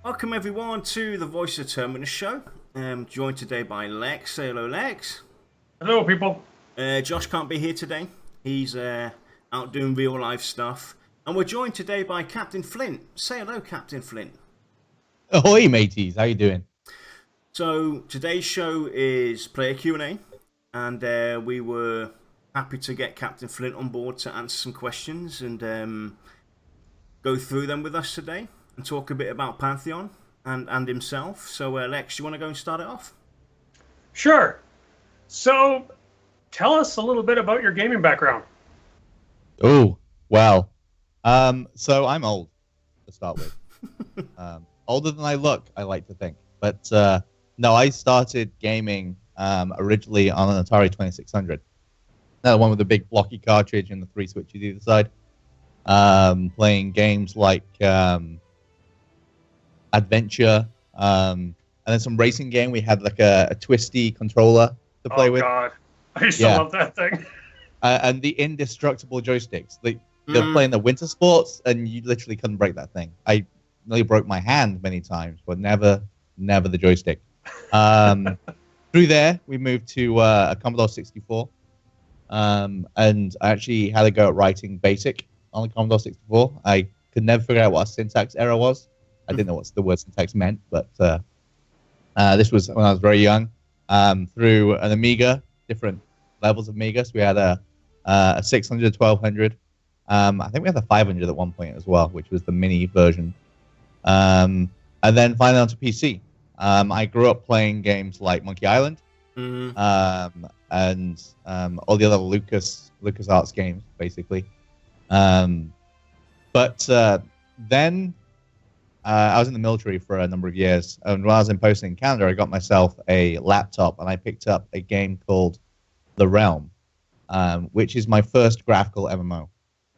Welcome everyone to the Voice of Terminus show. Joined today by Lex. Say hello, Lex. Hello, people. Josh can't be here today. He's out doing real life stuff. And we're joined today by Captain Flint. Say hello, Captain Flint. Ahoy, mateys. How you doing? So today's show is player Q&A, and we were happy to get Captain Flint on board to answer some questions and go through them with us today and talk a bit about Pantheon and himself. So Lex, you want to go and start it off? Sure. So, tell us a little bit about your gaming background. Oh, well. So I'm old, to start with. Older than I look, I like to think. But no, I started gaming originally on an Atari 2600. The one with the big blocky cartridge and the 3 switches either side. Playing games like Adventure, and then some racing game. We had like a twisty controller to play with. Oh God, I used to love that thing. And the indestructible joysticks. They're playing the winter sports, and you literally couldn't break that thing. I nearly broke my hand many times, but never the joystick. Through there, we moved to a Commodore 64, and I actually had to go at writing BASIC on the Commodore 64. I could never figure out what a syntax error was. I didn't know what the word syntax meant, but this was when I was very young. Through an Amiga, different levels of Amiga. So we had a 600, 1200. I think we had a 500 at one point as well, which was the mini version. And then finally onto PC. I grew up playing games like Monkey Island, and all the other LucasArts games, basically. But then I was in the military for a number of years, and when I was in posting in Canada, I got myself a laptop, and I picked up a game called The Realm, which is my first graphical MMO.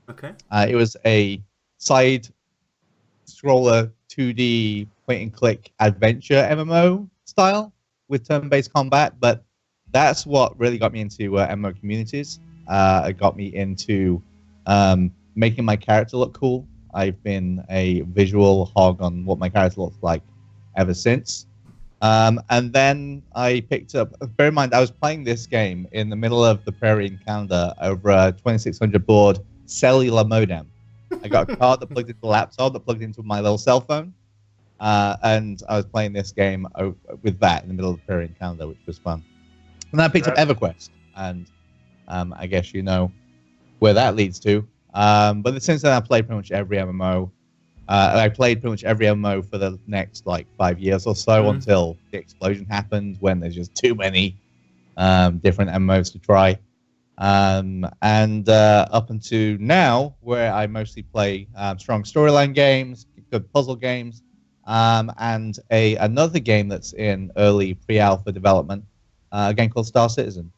Okay. It was a side-scroller 2D point-and-click adventure MMO style with turn-based combat, but that's what really got me into MMO communities. It got me into making my character look cool. I've been a visual hog on what my character looks like ever since. And then I picked up, bear in mind, I was playing this game in the middle of the prairie in Canada over a 2600 baud cellular modem. I got a card that plugged into the laptop that plugged into my little cell phone. And I was playing this game with that in the middle of the prairie in Canada, which was fun. And then I picked up EverQuest. And I guess you know where that leads to. But since then, I played pretty much every MMO. I played pretty much every MMO for the next 5 years or so until the explosion happened, when there's just too many different MMOs to try. And up until now, where I mostly play strong storyline games, good puzzle games, and another game that's in early pre-alpha development, a game called Star Citizen.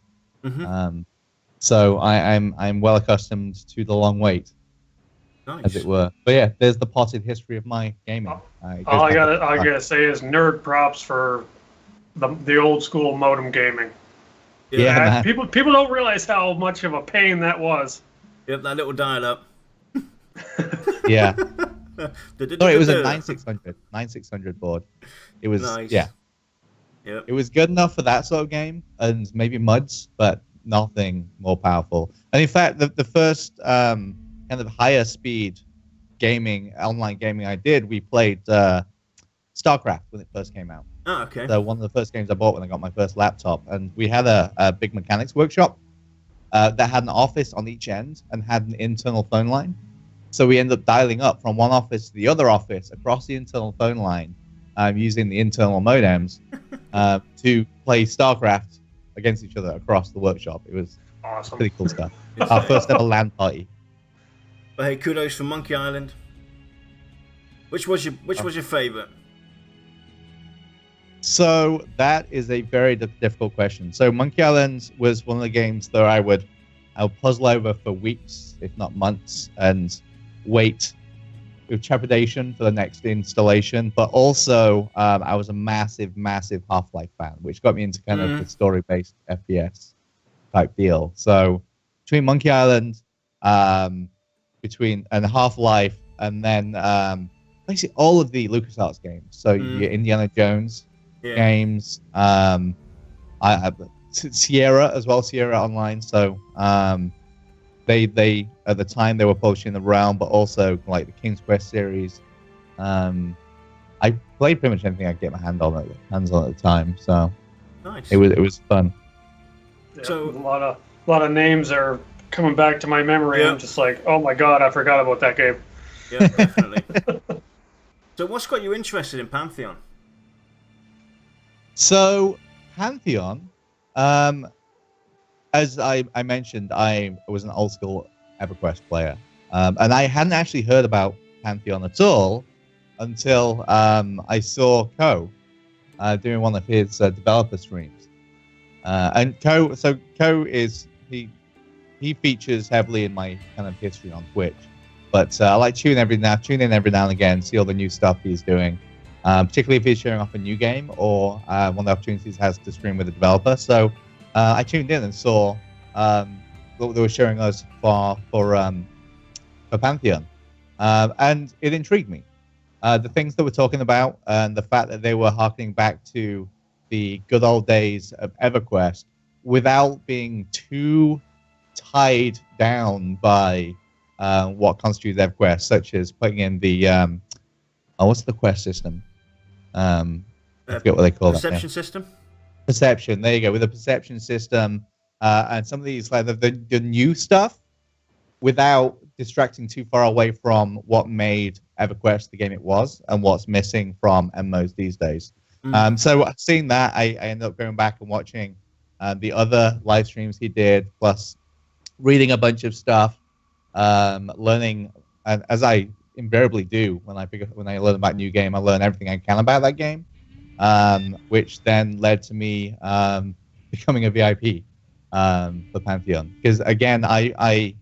So I'm well accustomed to the long wait, nice, as it were. But yeah, there's the potted history of my gaming. All I gotta say is nerd props for the old school modem gaming. Yeah, people don't realize how much of a pain that was. Yep, that little dial-up. Yeah. Sorry, it was a 9600 board. It was nice. Yeah. Yep. It was good enough for that sort of game, and maybe MUDs, but nothing more powerful. And in fact, the first kind of higher speed online gaming I did, we played StarCraft when it first came out. Oh, okay. So one of the first games I bought when I got my first laptop, and we had a big mechanics workshop that had an office on each end and had an internal phone line. So we ended up dialing up from one office to the other office across the internal phone line, using the internal modems to play StarCraft against each other across the workshop. It was awesome. Pretty cool stuff. Our first ever LAN party. But hey, kudos for Monkey Island. Which was your favorite? So that is a very difficult question. So Monkey Island was one of the games that I would puzzle over for weeks, if not months, and wait with trepidation for the next installation. But also, I was a massive Half-Life fan, which got me into kind of the story-based FPS type deal. So between Monkey Island, and Half-Life, and then basically all of the LucasArts games. So your Indiana Jones games, Sierra as well, Sierra Online. So they at the time they were publishing the Realm, but also like the King's Quest series. I played pretty much anything I could get my hands on at the time. So nice. It was fun. Yeah, So a lot of names are coming back to my memory. I'm just like, oh my god, I forgot about that game. Yeah, definitely. So what's got you interested in Pantheon? So Pantheon, as I mentioned, I was an old school EverQuest player, and I hadn't actually heard about Pantheon at all until I saw Ko doing one of his developer streams. And Ko is he features heavily in my kind of history on Twitch, but I like tune in every now and again, see all the new stuff he's doing, particularly if he's showing off a new game or one of the opportunities he has to stream with a developer. So I tuned in and saw what they were showing us for Pantheon, and it intrigued me. The things that we're talking about and the fact that they were harkening back to the good old days of EverQuest without being too tied down by what constitutes EverQuest, such as putting in the what's the quest system? I forget what they call it. Perception system. Perception. There you go. With a perception system and some of these like the new stuff, without distracting too far away from what made EverQuest the game it was and what's missing from MMOs these days. So seeing that, I ended up going back and watching the other live streams he did, plus reading a bunch of stuff, learning, and as I invariably do when I learn about a new game, I learn everything I can about that game, which then led to me becoming a VIP for Pantheon. Because again, I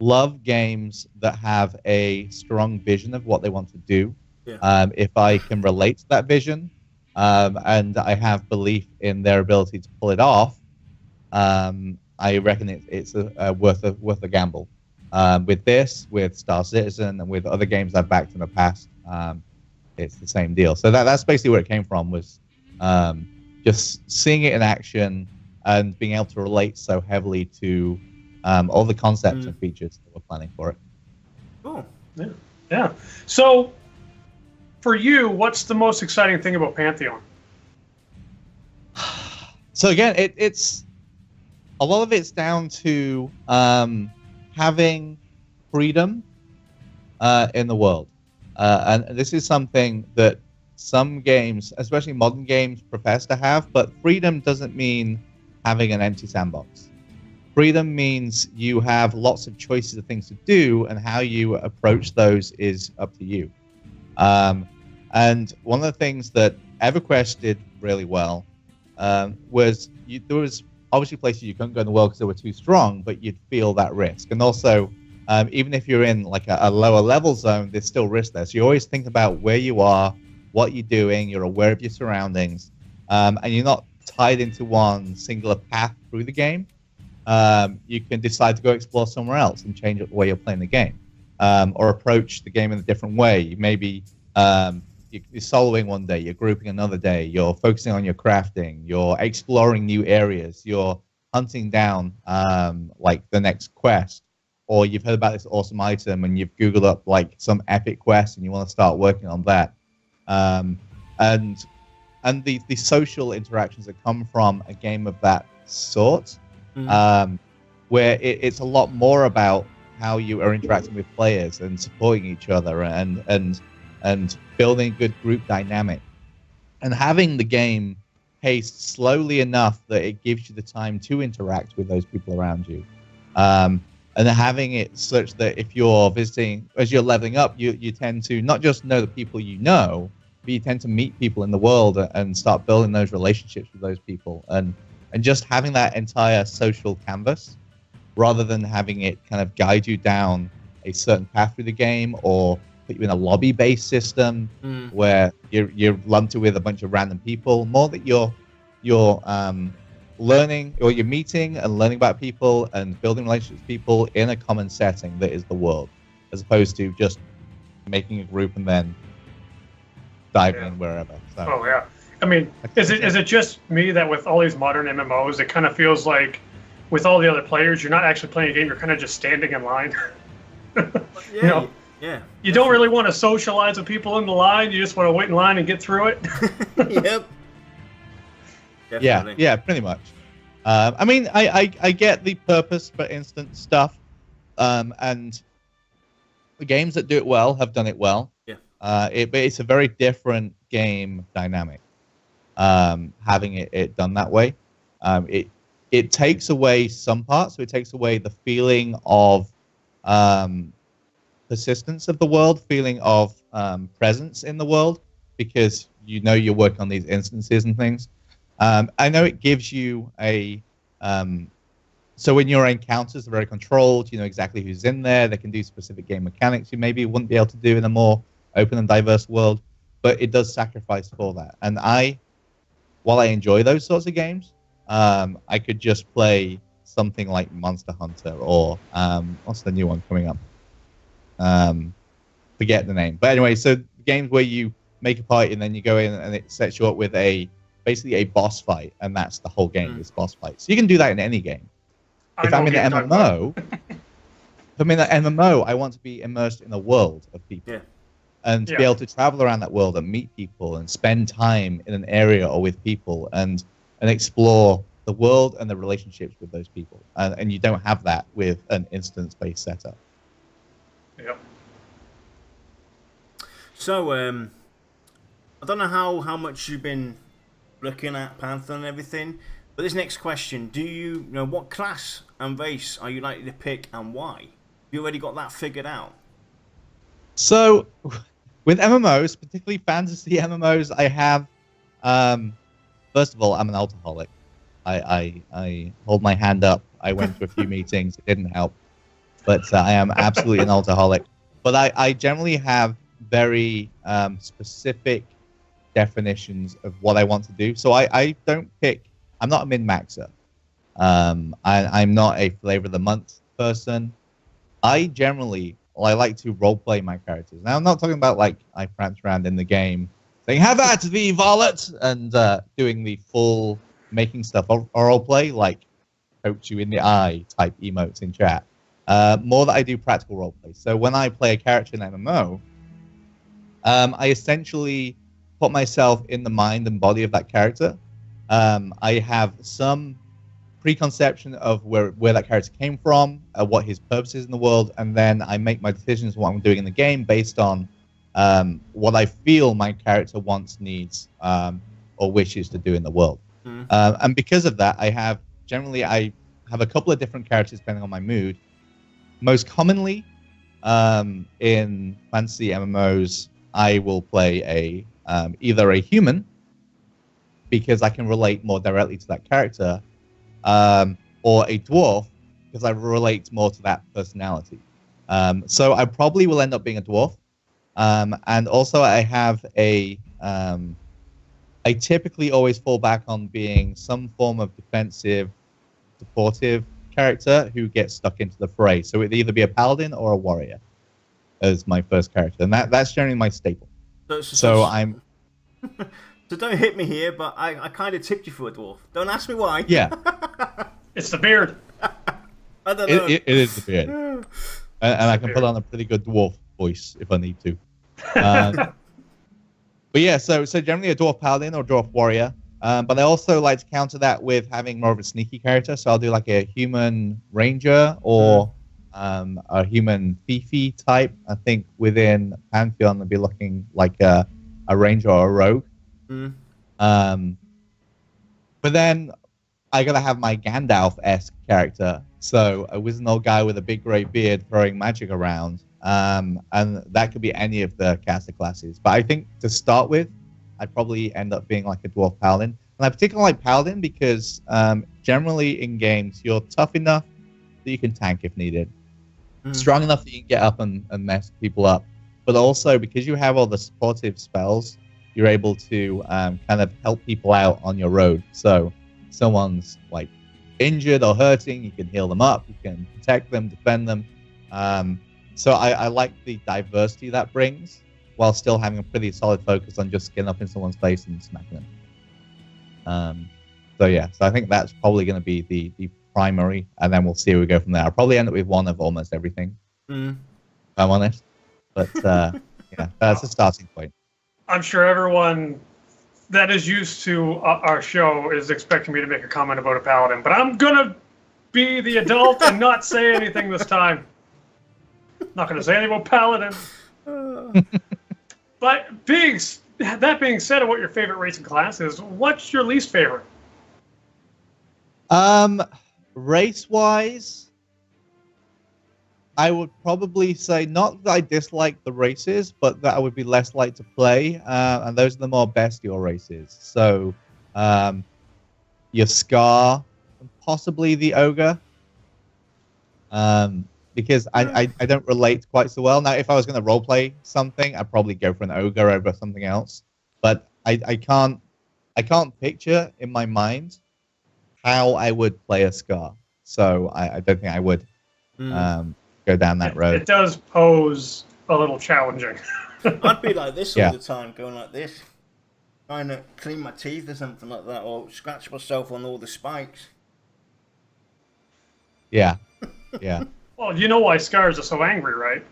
love games that have a strong vision of what they want to do. Yeah. If I can relate to that vision, and I have belief in their ability to pull it off, I reckon it's worth a gamble. With this, with Star Citizen, and with other games I've backed in the past, it's the same deal. So that's basically where it came from, was just seeing it in action and being able to relate so heavily to all the concepts and features that we're planning for it. Cool. Yeah. So, for you, what's the most exciting thing about Pantheon? So again, it's a lot of it's down to having freedom in the world, and this is something that some games, especially modern games, profess to have. But freedom doesn't mean having an empty sandbox. Freedom means you have lots of choices of things to do, and how you approach those is up to you. And one of the things that EverQuest did really well was there was obviously places you couldn't go in the world because they were too strong, but you'd feel that risk. And also, even if you're in like a lower level zone, there's still risk there. So you always think about where you are, what you're doing, you're aware of your surroundings, and you're not tied into one singular path through the game. You can decide to go explore somewhere else and change up the way you're playing the game, or approach the game in a different way. Maybe you're soloing one day, you're grouping another day, you're focusing on your crafting, you're exploring new areas, you're hunting down like the next quest, or you've heard about this awesome item and you've Googled up like some epic quest and you want to start working on that. And the social interactions that come from a game of that sort, where it's a lot more about how you are interacting with players and supporting each other and building a good group dynamic, and having the game paced slowly enough that it gives you the time to interact with those people around you, and having it such that if you're visiting, as you're leveling up, you tend to not just know the people you know, but you tend to meet people in the world and start building those relationships with those people, and just having that entire social canvas, rather than having it kind of guide you down a certain path through the game, or put you in a lobby-based system where you're lumped with a bunch of random people. More that you're learning, or you're meeting and learning about people and building relationships with people in a common setting that is the world, as opposed to just making a group and then dive in wherever. So. Oh yeah. I mean, is it just me that with all these modern MMOs, it kind of feels like with all the other players, you're not actually playing a game, you're kind of just standing in line. Yeah, You don't really want to socialize with people in the line. You just want to wait in line and get through it. Yep. Definitely. Yeah, pretty much. I mean, I get the purpose for instant stuff, and the games that do it well have done it well. Yeah. But it's a very different game dynamic. Having it done that way, it takes away some parts. So it takes away the feeling of persistence of the world, feeling of presence in the world, because you're working on these instances and things. I know it gives you a so when your encounters are very controlled, you know exactly who's in there. They can do specific game mechanics you maybe wouldn't be able to do in a more open and diverse world, but it does sacrifice for that. And while I enjoy those sorts of games, I could just play something like Monster Hunter or what's the new one coming up? Forget the name. But anyway, so games where you make a party and then you go in and it sets you up with basically a boss fight, and that's the whole game is boss fights. So you can do that in any game. If I'm in an MMO, I want to be immersed in a world of people. Yeah. And to be able to travel around that world and meet people and spend time in an area or with people and explore the world and the relationships with those people. And you don't have that with an instance-based setup. Yep. So, I don't know how much you've been looking at Pantheon and everything, but this next question, do you know what class and race are you likely to pick and why? You already got that figured out? So, with MMOs, particularly fantasy MMOs, I have, first of all, I'm an alcoholic. I hold my hand up. I went to a few meetings. It didn't help. But I am absolutely an alcoholic. But I generally have very specific definitions of what I want to do. So I don't pick. I'm not a min-maxer. I'm not a flavor of the month person. I like to role-play my characters. Now, I'm not talking about like I prance around in the game saying, "Have at thee, varlet," and doing the full making stuff or role-play, like poke you in the eye type emotes in chat. More that I do practical role-play. So when I play a character in MMO, I essentially put myself in the mind and body of that character. I have some preconception of where that character came from, what his purpose is in the world, and then I make my decisions what I'm doing in the game based on what I feel my character wants, needs, or wishes to do in the world. And because of that, I have a couple of different characters depending on my mood. Most commonly, in fantasy MMOs, I will play either a human, because I can relate more directly to that character, or a dwarf, because I relate more to that personality. So I probably will end up being a dwarf. And also I have I typically always fall back on being some form of defensive, supportive character who gets stuck into the fray. So it'd either be a paladin or a warrior as my first character. And that's generally my staple. So I'm... So don't hit me here, but I kind of tipped you for a dwarf. Don't ask me why. Yeah. It's the beard. I don't know. It is the beard. And I can put on a pretty good dwarf voice if I need to. But yeah, so generally a dwarf paladin or dwarf warrior. But I also like to counter that with having more of a sneaky character. So I'll do like a human ranger or a human thiefy type. I think within Pantheon, I'll be looking like a ranger or a rogue. But then I gotta have my Gandalf-esque character, so a wizard old guy with a big grey beard throwing magic around, and that could be any of the caster classes. But I think to start with, I'd probably end up being like a dwarf paladin, and I particularly like paladin because generally in games you're tough enough that you can tank if needed, strong enough that you can get up and mess people up, but also because you have all the supportive spells, you're able to kind of help people out on your road. So someone's like injured or hurting, you can heal them up, you can protect them, defend them. So I like the diversity that brings, while still having a pretty solid focus on just getting up in someone's face and smacking them. So I think that's probably going to be the primary, and then we'll see where we go from there. I'll probably end up with one of almost everything, if I'm honest. But that's a starting point. I'm sure everyone that is used to our show is expecting me to make a comment about a paladin, but I'm gonna be the adult and not say anything this time. Not gonna say anything about paladin. But that being said, what your favorite race and class is, what's your least favorite? Race-wise, I would probably say not that I dislike the races, but that I would be less likely to play, and those are the more bestial races. So, your Scar, and possibly the Ogre, because I don't relate quite so well. Now, if I was going to roleplay something, I'd probably go for an Ogre over something else. But I can't picture in my mind how I would play a Scar. So I don't think I would go down that road. It does pose a little challenging. I'd be like this all the time, going like this, trying to clean my teeth or something like that, or scratch myself on all the spikes. Yeah. Well, you know why Scars are so angry, right?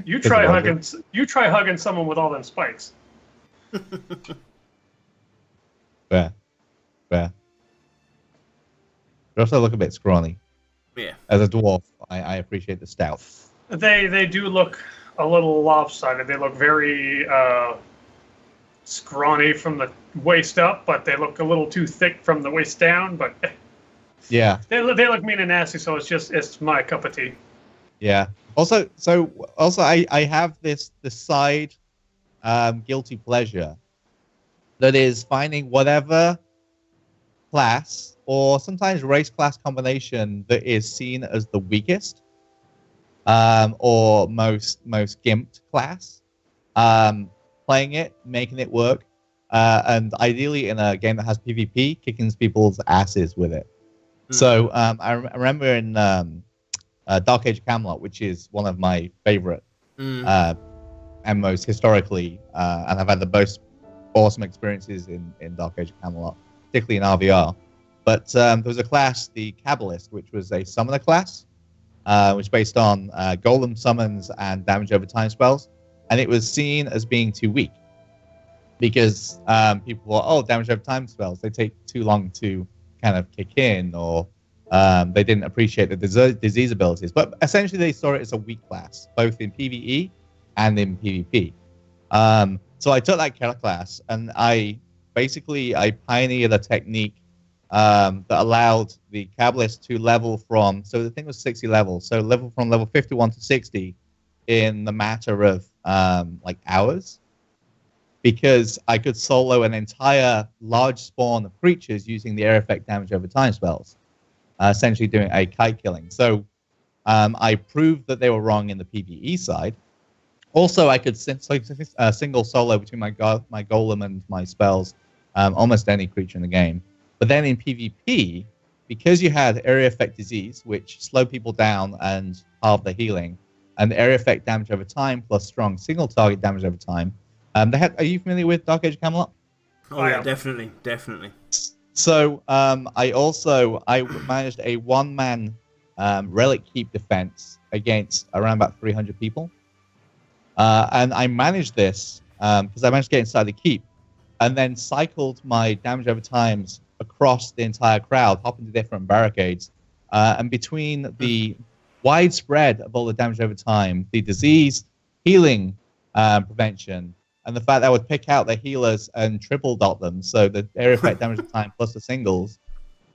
You try hugging someone with all them spikes. Fair. They also look a bit scrawny. Yeah. As a dwarf, I appreciate the stout. They do look a little lopsided. They look very scrawny from the waist up, but they look a little too thick from the waist down. But yeah, they look mean and nasty. So it's my cup of tea. Yeah. Also, I have this side guilty pleasure that is finding whatever class or sometimes race class combination that is seen as the weakest or most gimped class, playing it, making it work, and ideally in a game that has PvP, kicking people's asses with it. So I remember in Dark Age Camelot, which is one of my favorite MMOs historically, and I've had the most awesome experiences in Dark Age Camelot, particularly in RVR. But there was a class, the Kabbalist, which was a summoner class, which was based on golem summons and damage over time spells, and it was seen as being too weak because people thought, damage over time spells, they take too long to kind of kick in, or they didn't appreciate the disease abilities. But essentially they saw it as a weak class, both in PvE and in PvP. So I took that class, and I pioneered a technique that allowed the Kabbalist to level from, so the thing was 60 levels, so level from level 51 to 60 in the matter of hours, because I could solo an entire large spawn of creatures using the area effect damage over time spells, essentially doing a kite killing. So I proved that they were wrong in the PvE side. Also, I could single solo between my golem and my spells, almost any creature in the game. But then in PvP, because you had area effect disease, which slowed people down and halved their healing, and area effect damage over time plus strong single target damage over time. Are you familiar with Dark Age Camelot? Oh yeah, definitely. So I managed a one-man relic keep defense against around about 300 people. And I managed this because I managed to get inside the keep, and then cycled my damage over times across the entire crowd, hopping to different barricades. And between the widespread of all the damage over time, the disease healing prevention, and the fact that I would pick out the healers and triple dot them, so the area effect damage over time plus the singles,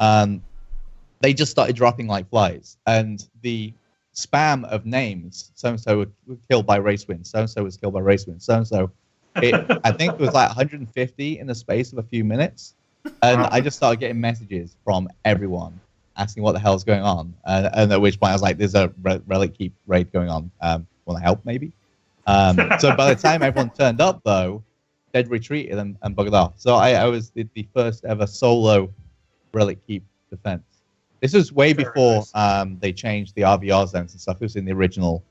they just started dropping like flies. And the spam of names, so-and-so was killed by race win, so-and-so was killed by race win, so-and-so. I think it was like 150 in the space of a few minutes. And I just started getting messages from everyone asking what the hell's going on. And at which point I was like, there's a relic keep raid going on. Want to help maybe? So by the time everyone turned up, though, they'd retreated and buggered off. So I was the first ever solo relic keep defense. This was way before they changed the RVR zones and stuff. It was in the original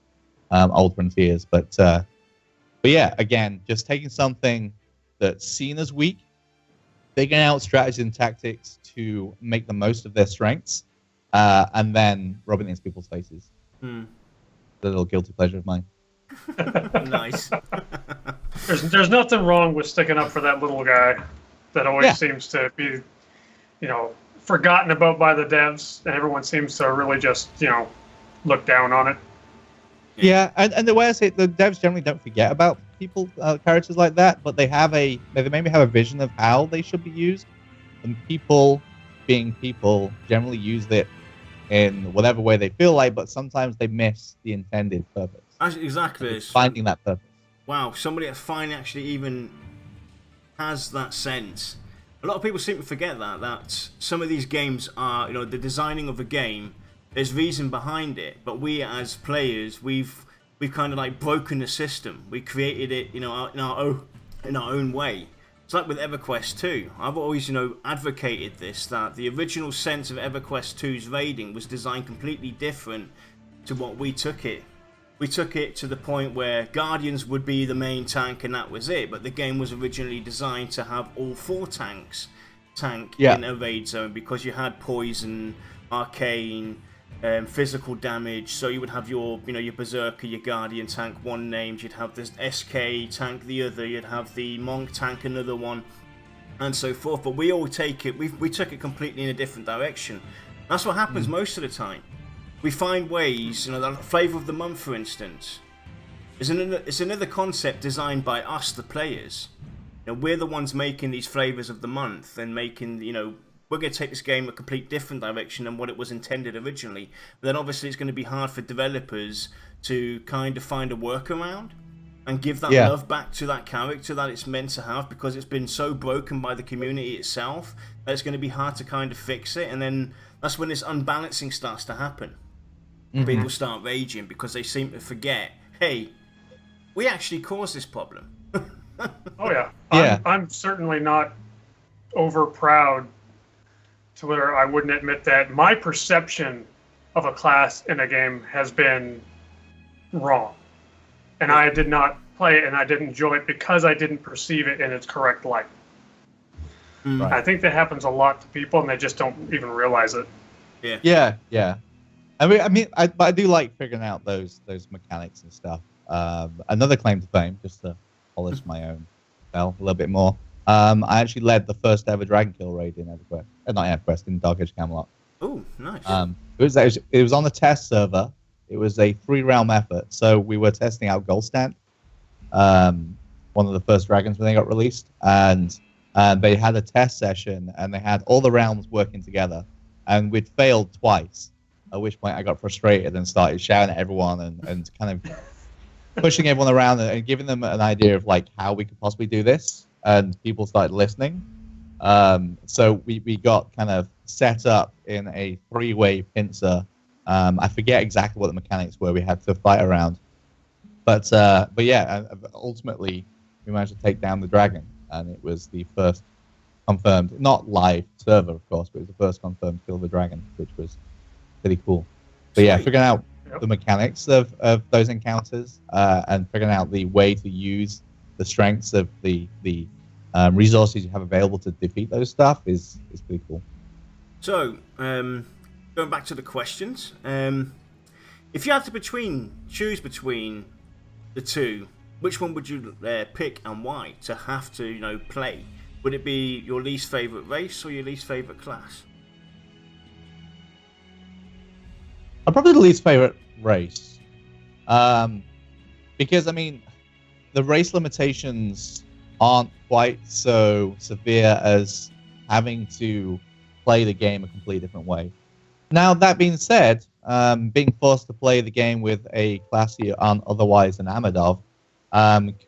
Old Frontiers. But But yeah, again, just taking something that's seen as weak, figuring out strategies and tactics to make the most of their strengths, and then rubbing it into people's faces. The little guilty pleasure of mine. Nice. There's nothing wrong with sticking up for that little guy that always seems to be, forgotten about by the devs, and everyone seems to really just, look down on it. Yeah, and the way I say it, the devs generally don't forget about people, characters like that, but they maybe have a vision of how they should be used, and people, being people, generally use it in whatever way they feel like, but sometimes they miss the intended purpose. Exactly. Finding that purpose. Wow, somebody that finally actually even has that sense. A lot of people seem to forget that some of these games are, the designing of a game, there's reason behind it, but we as players, we've kind of like broken the system. We created it, in our own way. It's like with EverQuest 2. I've always, advocated this, that the original sense of EverQuest 2's raiding was designed completely different to what we took it. We took it to the point where Guardians would be the main tank and that was it, but the game was originally designed to have all 4 tanks in a raid zone, because you had poison, arcane, physical damage. So you would have your Berserker, your Guardian tank, one named, you'd have this SK tank the other, you'd have the Monk tank another one, and so forth. But we all take it, we took it completely in a different direction. That's what happens most of the time. We find ways, the flavour of the month, for instance, it's another concept designed by us, the players. We're the ones making these flavours of the month and making, we're going to take this game a complete different direction than what it was intended originally. But then obviously it's going to be hard for developers to kind of find a workaround and give that love back to that character that it's meant to have, because it's been so broken by the community itself that it's going to be hard to kind of fix it. And then that's when this unbalancing starts to happen. People start raging because they seem to forget, hey, we actually caused this problem. Oh yeah. I'm certainly not over proud to where I wouldn't admit that my perception of a class in a game has been wrong. And I did not play it and I didn't enjoy it because I didn't perceive it in its correct light. Right. I think that happens a lot to people and they just don't even realize it. Yeah. I mean, I do like figuring out those mechanics and stuff. Another claim to fame, just to polish my own bell a little bit more. I actually led the first ever Dragon Kill raid in EverQuest, not EverQuest, in Dark Age Camelot. Oh, nice. It was on the test server. It was a 3-realm effort, so we were testing out Gold Stand, one of the first dragons when they got released, and they had a test session, and they had all the realms working together, and we'd failed twice. At which point I got frustrated and started shouting at everyone and kind of pushing everyone around and giving them an idea of like how we could possibly do this. And people started listening. So we got kind of set up in a 3-way pincer. I forget exactly what the mechanics were we had to fight around. But yeah, ultimately we managed to take down the dragon. And it was the first confirmed, not live server of course, but it was the first confirmed kill of the dragon, which was pretty cool. But yeah, figuring out the mechanics of those encounters and figuring out the way to use the strengths of the resources you have available to defeat those stuff is pretty cool. So, going back to the questions, if you had to choose between the two, which one would you pick and why to have to play? Would it be your least favourite race or your least favourite class? Probably the least favorite race, because I mean, the race limitations aren't quite so severe as having to play the game a completely different way. Now that being said, being forced to play the game with a class you aren't otherwise enamored of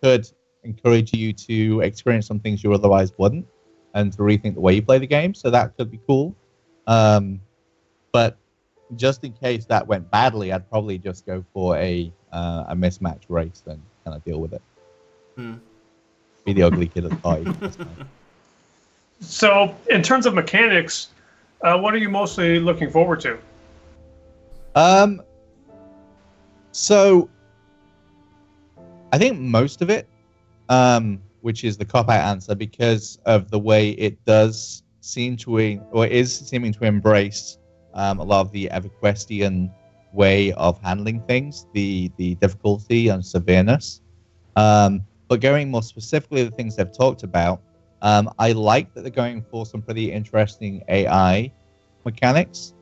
could encourage you to experience some things you otherwise wouldn't, and to rethink the way you play the game. So that could be cool, but just in case that went badly, I'd probably just go for a mismatched race and kind of deal with it. Be the ugly kid at the party. So, in terms of mechanics, what are you mostly looking forward to? So I think most of it, which is the cop-out answer, because of the way it does seem to, or is seeming to embrace a lot of the EverQuestian way of handling things, the difficulty and severeness. But going more specifically to the things they've talked about, I like that they're going for some pretty interesting AI mechanics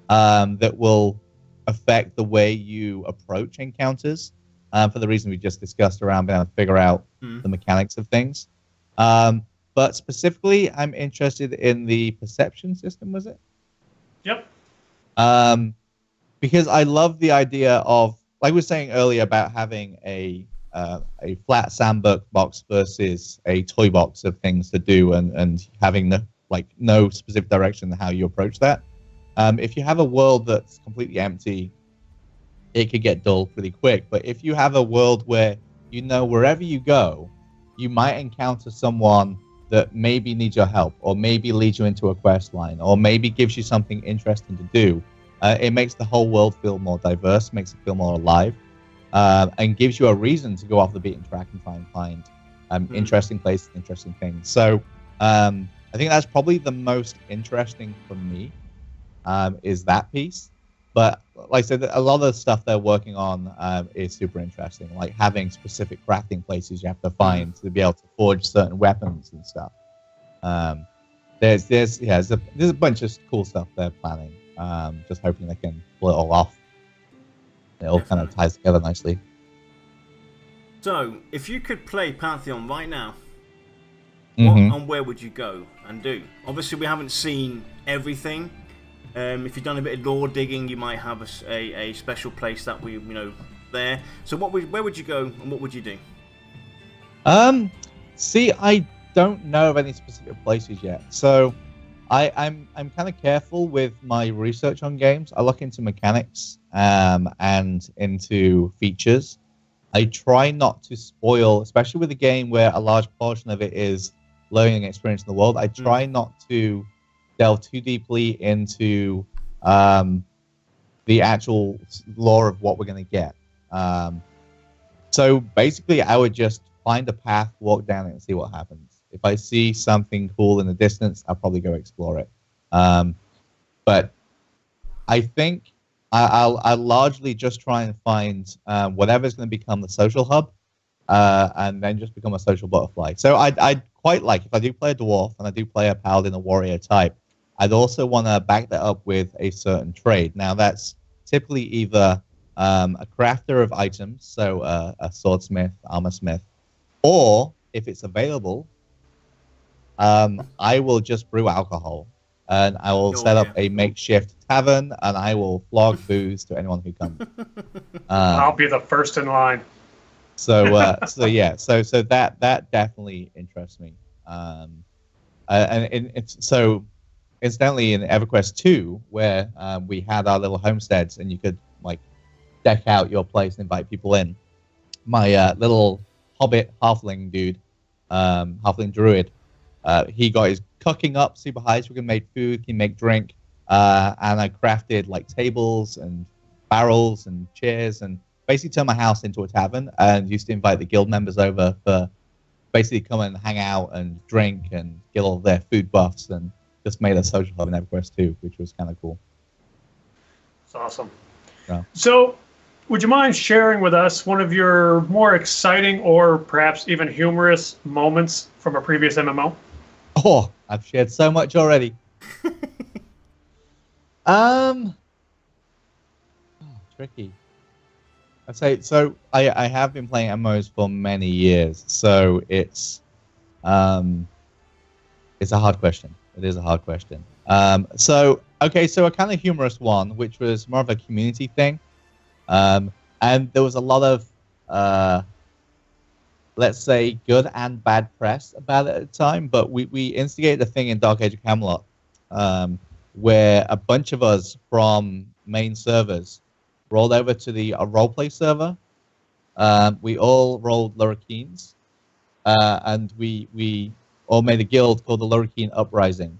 that will affect the way you approach encounters, for the reason we just discussed around being able to figure out the mechanics of things. But specifically, I'm interested in the perception system, was it? Yep. Because I love the idea of, like we were saying earlier, about having a flat sandbox versus a toy box of things to do, and having no specific direction in how you approach that. If you have a world that's completely empty, it could get dull pretty quick. But if you have a world where you know wherever you go, you might encounter someone that maybe needs your help, or maybe leads you into a quest line, or maybe gives you something interesting to do. It makes the whole world feel more diverse, makes it feel more alive, and gives you a reason to go off the beaten track and try and find interesting places, interesting things. So I think that's probably the most interesting for me, is that piece. But like I said, a lot of the stuff they're working on is super interesting, like having specific crafting places you have to find to be able to forge certain weapons and stuff. There's a bunch of cool stuff they're planning. Just hoping they can pull it all off. It all kind of ties together nicely. So, if you could play Pantheon right now, what and where would you go and do? Obviously, we haven't seen everything. If you've done a bit of lore digging, you might have a special place that we, there. So, where would you go and what would you do? See, I don't know of any specific places yet. So, I'm kind of careful with my research on games. I look into mechanics and into features. I try not to spoil, especially with a game where a large portion of it is learning experience in the world. I try not to delve too deeply into the actual lore of what we're going to get. So basically, I would just find a path, walk down it, and see what happens. If I see something cool in the distance, I'll probably go explore it. But I think I'll largely just try and find whatever's going to become the social hub, and then just become a social butterfly. So I'd quite like, if I do play a dwarf and I do play a paladin, a warrior type, I'd also want to back that up with a certain trade. Now, that's typically either a crafter of items, so a swordsmith, armor smith, or if it's available, I will just brew alcohol, and I will set up a makeshift tavern, and I will flog booze to anyone who comes. I'll be the first in line. So that definitely interests me. And incidentally, in EverQuest 2, where we had our little homesteads, and you could deck out your place and invite people in, my little hobbit halfling dude, halfling druid, he got his cooking up super high, so we can make food, can make drink, and I crafted tables and barrels and chairs, and basically turned my house into a tavern, and used to invite the guild members over for basically come and hang out and drink and get all their food buffs, and just made a social hub in EverQuest 2, which was kind of cool. It's awesome. Yeah. So, would you mind sharing with us one of your more exciting or perhaps even humorous moments from a previous MMO? Oh, I've shared so much already. Tricky. I'd say so. I have been playing MMOs for many years, so it's a hard question. It is a hard question. So a kind of humorous one, which was more of a community thing. And there was a lot of, let's say, good and bad press about it at the time. But we instigated a thing in Dark Age of Camelot, where a bunch of us from main servers rolled over to the roleplay server. We all rolled Lurkeens, and we all made a guild called the Lurkeen Uprising.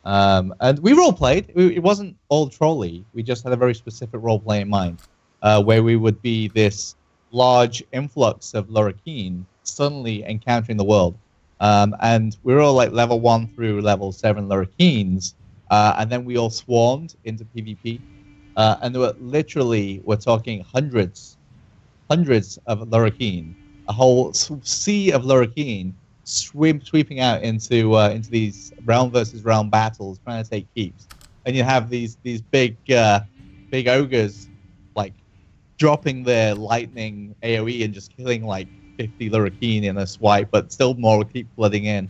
And we roleplayed. It wasn't all trolly. We just had a very specific roleplay in mind, where we would be this large influx of Lorraine suddenly encountering the world. And we were all like level 1 through level 7 Lorraines, and then we all swarmed into PvP. And there were literally, we're talking hundreds of Lorraine, a whole sea of Lorraine sweeping out into these realm versus realm battles, trying to take keeps. And you have these big ogres like dropping their lightning AoE and just killing like 50 Lorraine in a swipe, but still more keep flooding in.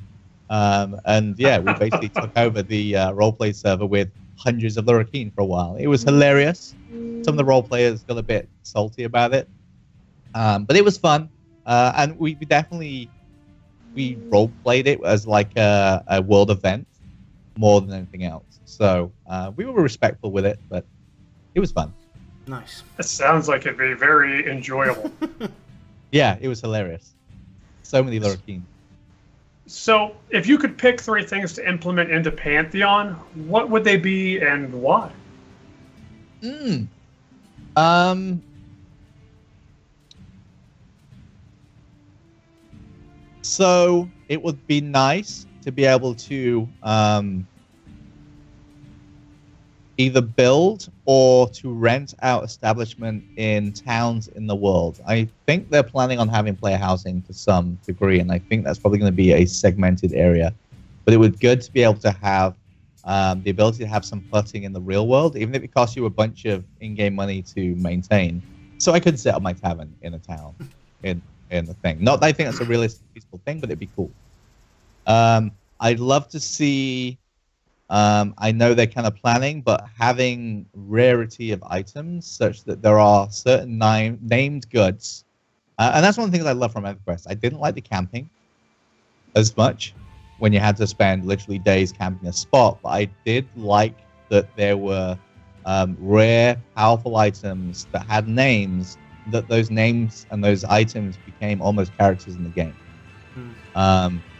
And yeah, we basically took over the roleplay server with hundreds of Lorraine for a while. It was hilarious. Some of the role players got a bit salty about it, but it was fun. And we role played it as like a world event more than anything else. So we were respectful with it, but it was fun. Nice. It sounds like it'd be very enjoyable. Yeah, it was hilarious. So many Lorraine. So, if you could pick 3 things to implement into Pantheon, what would they be and why? So it would be nice to be able to either build or to rent out establishment in towns in the world. I think they're planning on having player housing to some degree, and I think that's probably going to be a segmented area. But it would be good to be able to have the ability to have some putting in the real world, even if it costs you a bunch of in-game money to maintain. So I could set up my tavern in a town, in the thing. Not that I think that's a realistic, peaceful thing, but it'd be cool. I'd love to see. I know they're kind of planning, but having rarity of items such that there are certain named goods. And that's one of the things I love from EverQuest. I didn't like the camping as much when you had to spend literally days camping a spot, but I did like that there were rare, powerful items that had names, that those names and those items became almost characters in the game.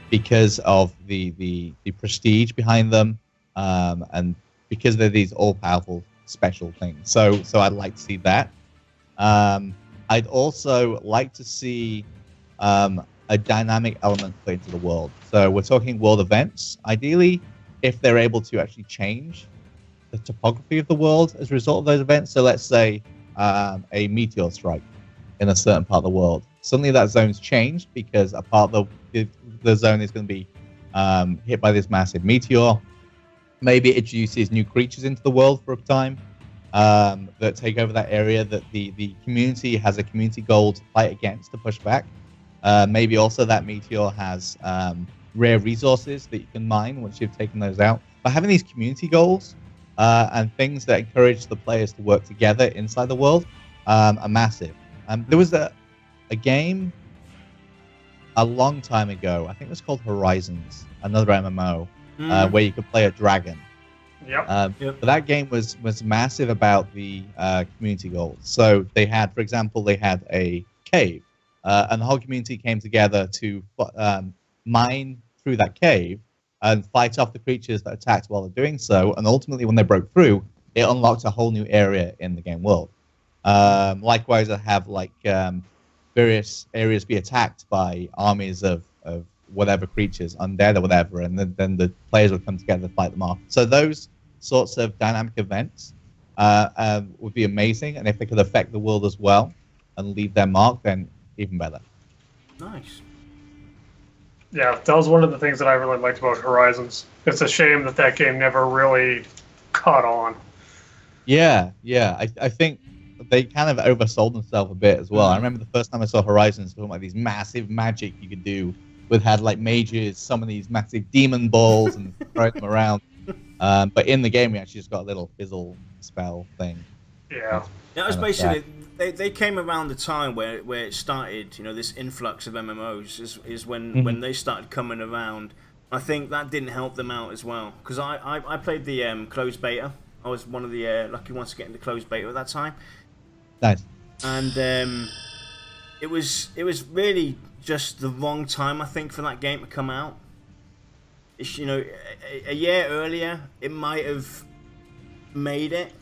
Because of the prestige behind them. And because they're these all-powerful special things. So I'd like to see that. I'd also like to see a dynamic element put into the world. So we're talking world events. Ideally, if they're able to actually change the topography of the world as a result of those events. So let's say a meteor strike in a certain part of the world. Suddenly that zone's changed because a part of the zone is going to be hit by this massive meteor. Maybe it introduces new creatures into the world for a time that take over that area that the community has a community goal to fight against, to push back. Maybe also that meteor has rare resources that you can mine once you've taken those out. But having these community goals and things that encourage the players to work together inside the world are massive. There was a game a long time ago, I think it was called Horizons, another MMO, where you could play a dragon. Yep. But that game was massive about the community goals. So they had, for example, a cave, and the whole community came together to mine through that cave and fight off the creatures that attacked while they're doing so. And ultimately, when they broke through, it unlocked a whole new area in the game world. Likewise, I have various areas be attacked by armies of whatever creatures, undead or whatever, and then the players would come together to fight them off. So those sorts of dynamic events would be amazing, and if they could affect the world as well and leave their mark, then even better. Nice. Yeah, that was one of the things that I really liked about Horizons. It's a shame that game never really caught on. Yeah. I think they kind of oversold themselves a bit as well. I remember the first time I saw Horizons, talking about these massive magic you could do with mages summon these massive demon balls and throw them around. But in the game, we actually just got a little fizzle spell thing. Yeah. That was basically, they came around the time where it started, this influx of MMOs is when they started coming around. I think that didn't help them out as well, because I played the closed beta. I was one of the lucky ones to get into closed beta at that time. Nice. And it was really just the wrong time, I think, for that game to come out. It's, a year earlier, it might have made it.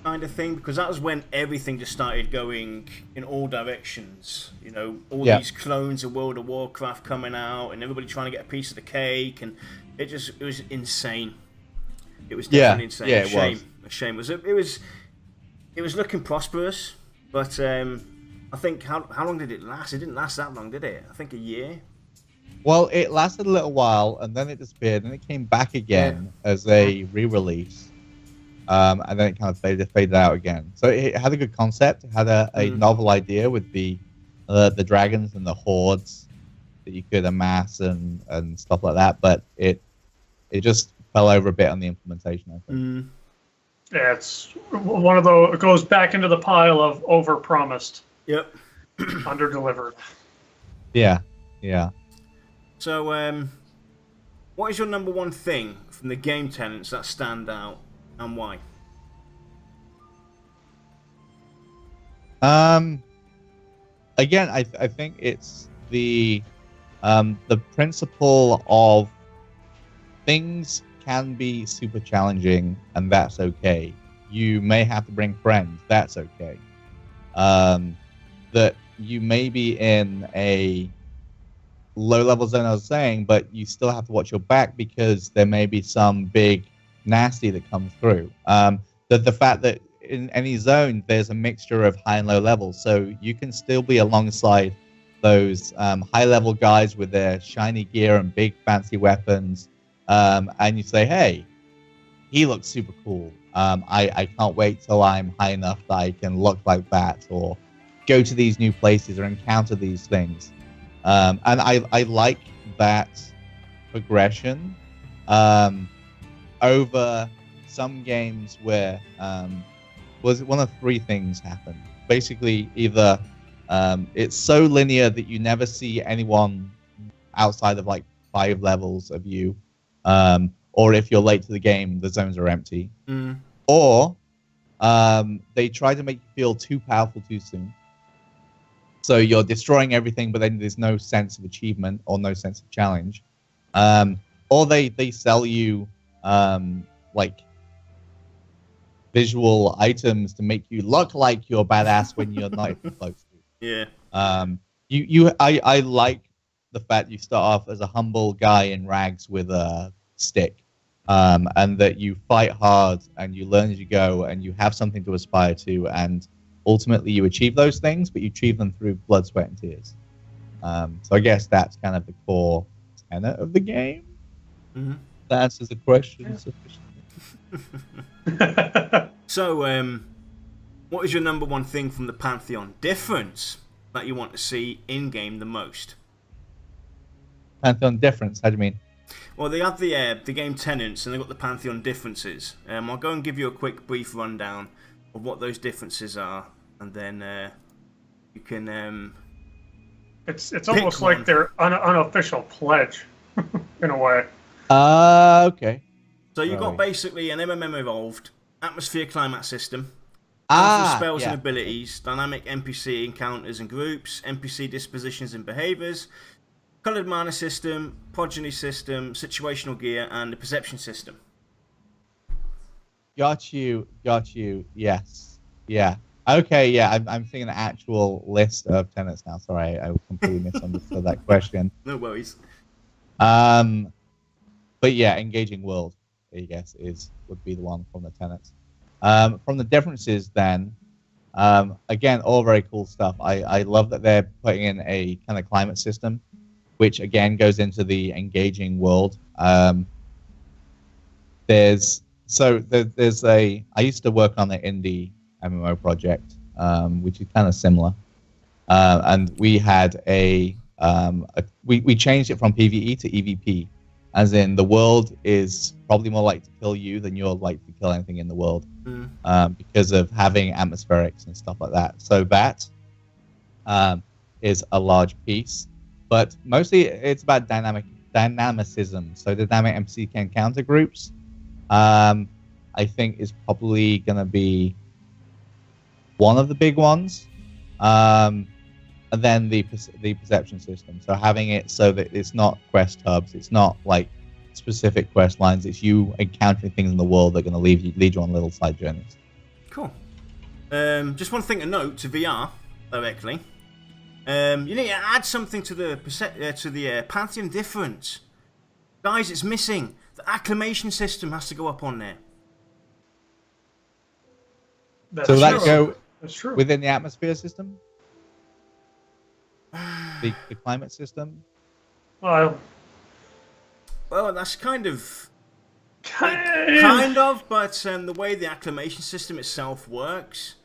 kind of thing, because that was when everything just started going in all directions. You know, all these clones of World of Warcraft coming out, and everybody trying to get a piece of the cake, and it was insane. It was definitely insane. Yeah, A shame. It was looking prosperous, but I think how long did it last? It didn't last that long, did it? I think a year. Well, it lasted a little while, and then it disappeared, and it came back again as a re-release, and then it kind of faded out again. So it had a good concept. It had a novel idea with the dragons and the hordes that you could amass and stuff like that, but it just fell over a bit on the implementation, I think. Yeah, it's one of those. It goes back into the pile of over-promised. Yep. Under-delivered. Yeah. So, what is your number one thing from the game tenants that stand out, and why? Again, I think it's the principle of things can be super challenging, and that's okay. You may have to bring friends, that's okay. That you may be in a low-level zone, I was saying, but you still have to watch your back because there may be some big nasty that comes through. The fact that in any zone there's a mixture of high and low levels, so you can still be alongside those high-level guys with their shiny gear and big fancy weapons, and you say, hey, he looks super cool. I can't wait till I'm high enough that I can look like that, or go to these new places or encounter these things. And I like that progression over some games where was one of three things happen. Basically, either it's so linear that you never see anyone outside of like 5 levels of you, or if you're late to the game, the zones are empty, or they try to make you feel too powerful too soon. So you're destroying everything, but then there's no sense of achievement or no sense of challenge. Or they sell you like visual items to make you look like you're badass when you're not even close to. Yeah. I like the fact you start off as a humble guy in rags with a stick, and that you fight hard and you learn as you go and you have something to aspire to, and ultimately you achieve those things, but you achieve them through blood, sweat, and tears. So I guess that's kind of the core tenet of the game. That answers the question sufficiently. So, what is your number one thing from the Pantheon difference that you want to see in-game the most? Pantheon difference? How do you mean? Well, they have the game tenants, and they've got the Pantheon differences. I'll go and give you a quick, brief rundown of what those differences are, and then you can. It's almost like their unofficial pledge, in a way. Okay. So you've got basically an MMM evolved atmosphere climate system, spells and abilities, dynamic NPC encounters and groups, NPC dispositions and behaviors, colored mana system, progeny system, situational gear, and the perception system. Got you. Yes. Yeah. Okay. Yeah. I'm seeing an actual list of tenants now. Sorry, I completely misunderstood that question. No worries. But yeah, engaging world, I guess, would be the one from the tenants. From the differences, then, again, all very cool stuff. I love that they're putting in a kind of climate system, which again goes into the engaging world. I used to work on an indie MMO project, which is kind of similar, and we had we changed it from PvE to EVP, as in the world is probably more likely to kill you than you're likely to kill anything in the world, because of having atmospherics and stuff like that. So that is a large piece, but mostly it's about dynamicism. So the dynamic NPC can counter groups. I think is probably going to be one of the big ones. And then the perception system. So having it so that it's not quest hubs, it's not like specific quest lines, it's you encountering things in the world that are going to lead you on little side journeys. Cool. Just one thing to note to VR directly. You need to add something to the Pantheon difference. Guys, it's missing. The acclamation system has to go up on there. So will that go That's true. within the atmosphere system? The climate system? Well, that's kind of, but the way the acclamation system itself works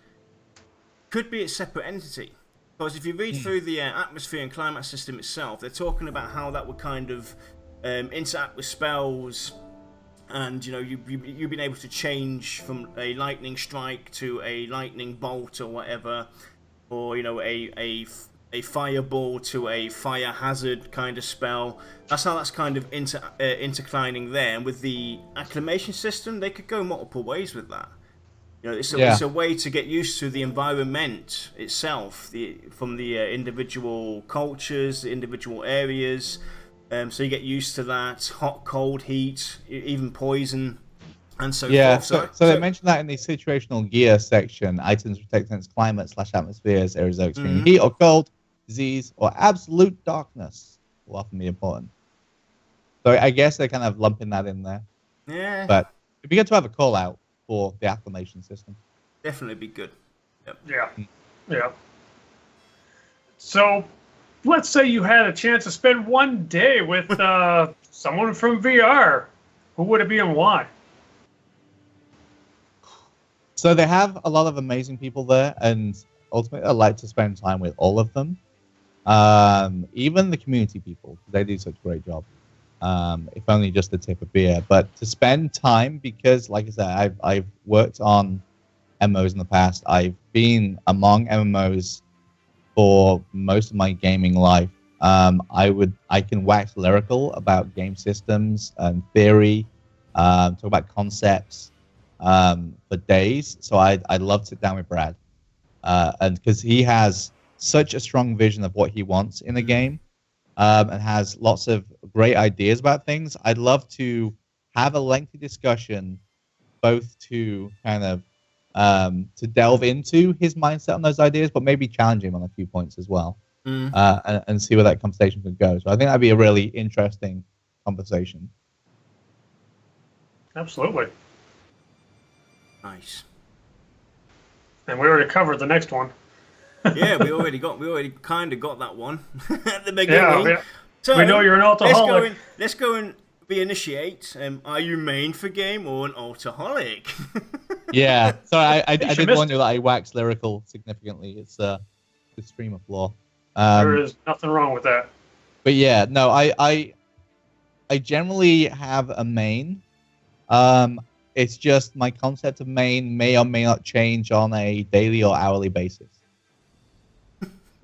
could be a separate entity. Because if you read through the atmosphere and climate system itself, they're talking about how that would kind of interact with spells, and you've been able to change from a lightning strike to a lightning bolt or whatever, or a fireball to a fire hazard kind of spell. That's how that's kind of interclining there. And with the acclamation system, they could go multiple ways with that. It's a way to get used to the environment itself, from the individual cultures, the individual areas. So you get used to that hot, cold, heat, even poison, and so forth. So they mentioned that in the situational gear section. Items protect against climate/atmospheres, areas of extreme heat or cold, disease, or absolute darkness will often be important. So I guess they're kind of lumping that in there. Yeah. But it'd be good to have a call out for the acclamation system. Definitely be good. Yep. Yeah. So, let's say you had a chance to spend one day with someone from VR. Who would it be and why? So they have a lot of amazing people there, and ultimately I like to spend time with all of them. Even the community people, they do such a great job. If only just the tip of beer. But to spend time, because like I said, I've worked on MMOs in the past. I've been among MMOs for most of my gaming life. I can wax lyrical about game systems and theory, talk about concepts for days. So I'd love to sit down with Brad, and because he has such a strong vision of what he wants in a game, and has lots of great ideas about things. I'd love to have a lengthy discussion, both to kind of to delve into his mindset on those ideas, but maybe challenge him on a few points as well, and see where that conversation could go. So I think that'd be a really interesting conversation. Absolutely. Nice. And we already covered the next one. Yeah, we already kind of got that one at the beginning. Yeah. So we know you're an alcoholic. Let's go and initiate. Are you main for game or an alcoholic? Yeah. So I did missed wonder that I waxed lyrical significantly. It's a stream of flaw. There is nothing wrong with that. But yeah, no, I generally have a main. It's just my concept of main may or may not change on a daily or hourly basis.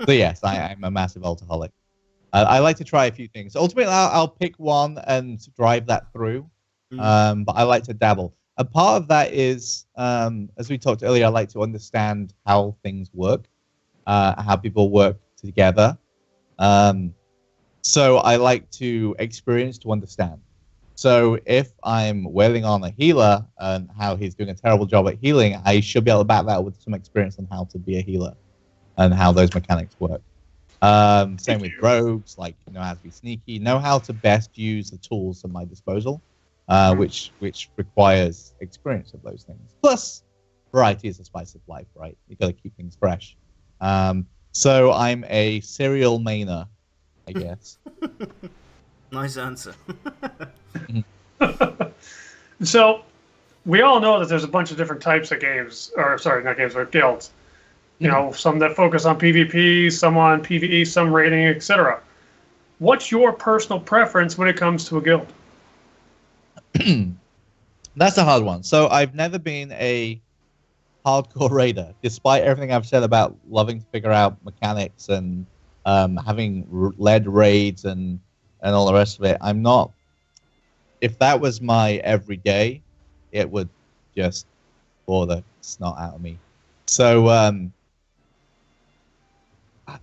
So yes, I'm a massive alcoholic. I like to try a few things. Ultimately, I'll pick one and drive that through. But I like to dabble. A part of that is, as we talked earlier, I like to understand how things work, how people work together. So I like to experience to understand. So if I'm wailing on a healer and how he's doing a terrible job at healing, I should be able to back that with some experience on how to be a healer and how those mechanics work. Same with rogues, like know how to be sneaky, know how to best use the tools at my disposal, which requires experience of those things. Plus, variety is the spice of life, right? You got to keep things fresh. So I'm a serial mainer, I guess. Nice answer. So, we all know that there's a bunch of different types of games, or sorry, not games, but guilds. You know, some that focus on PvP, some on PvE, some raiding, etc. What's your personal preference when it comes to a guild? That's a hard one. So I've never been a hardcore raider, despite everything I've said about loving to figure out mechanics and having led raids and all the rest of it. I'm not. If that was my everyday, it would just bore the snot out of me. So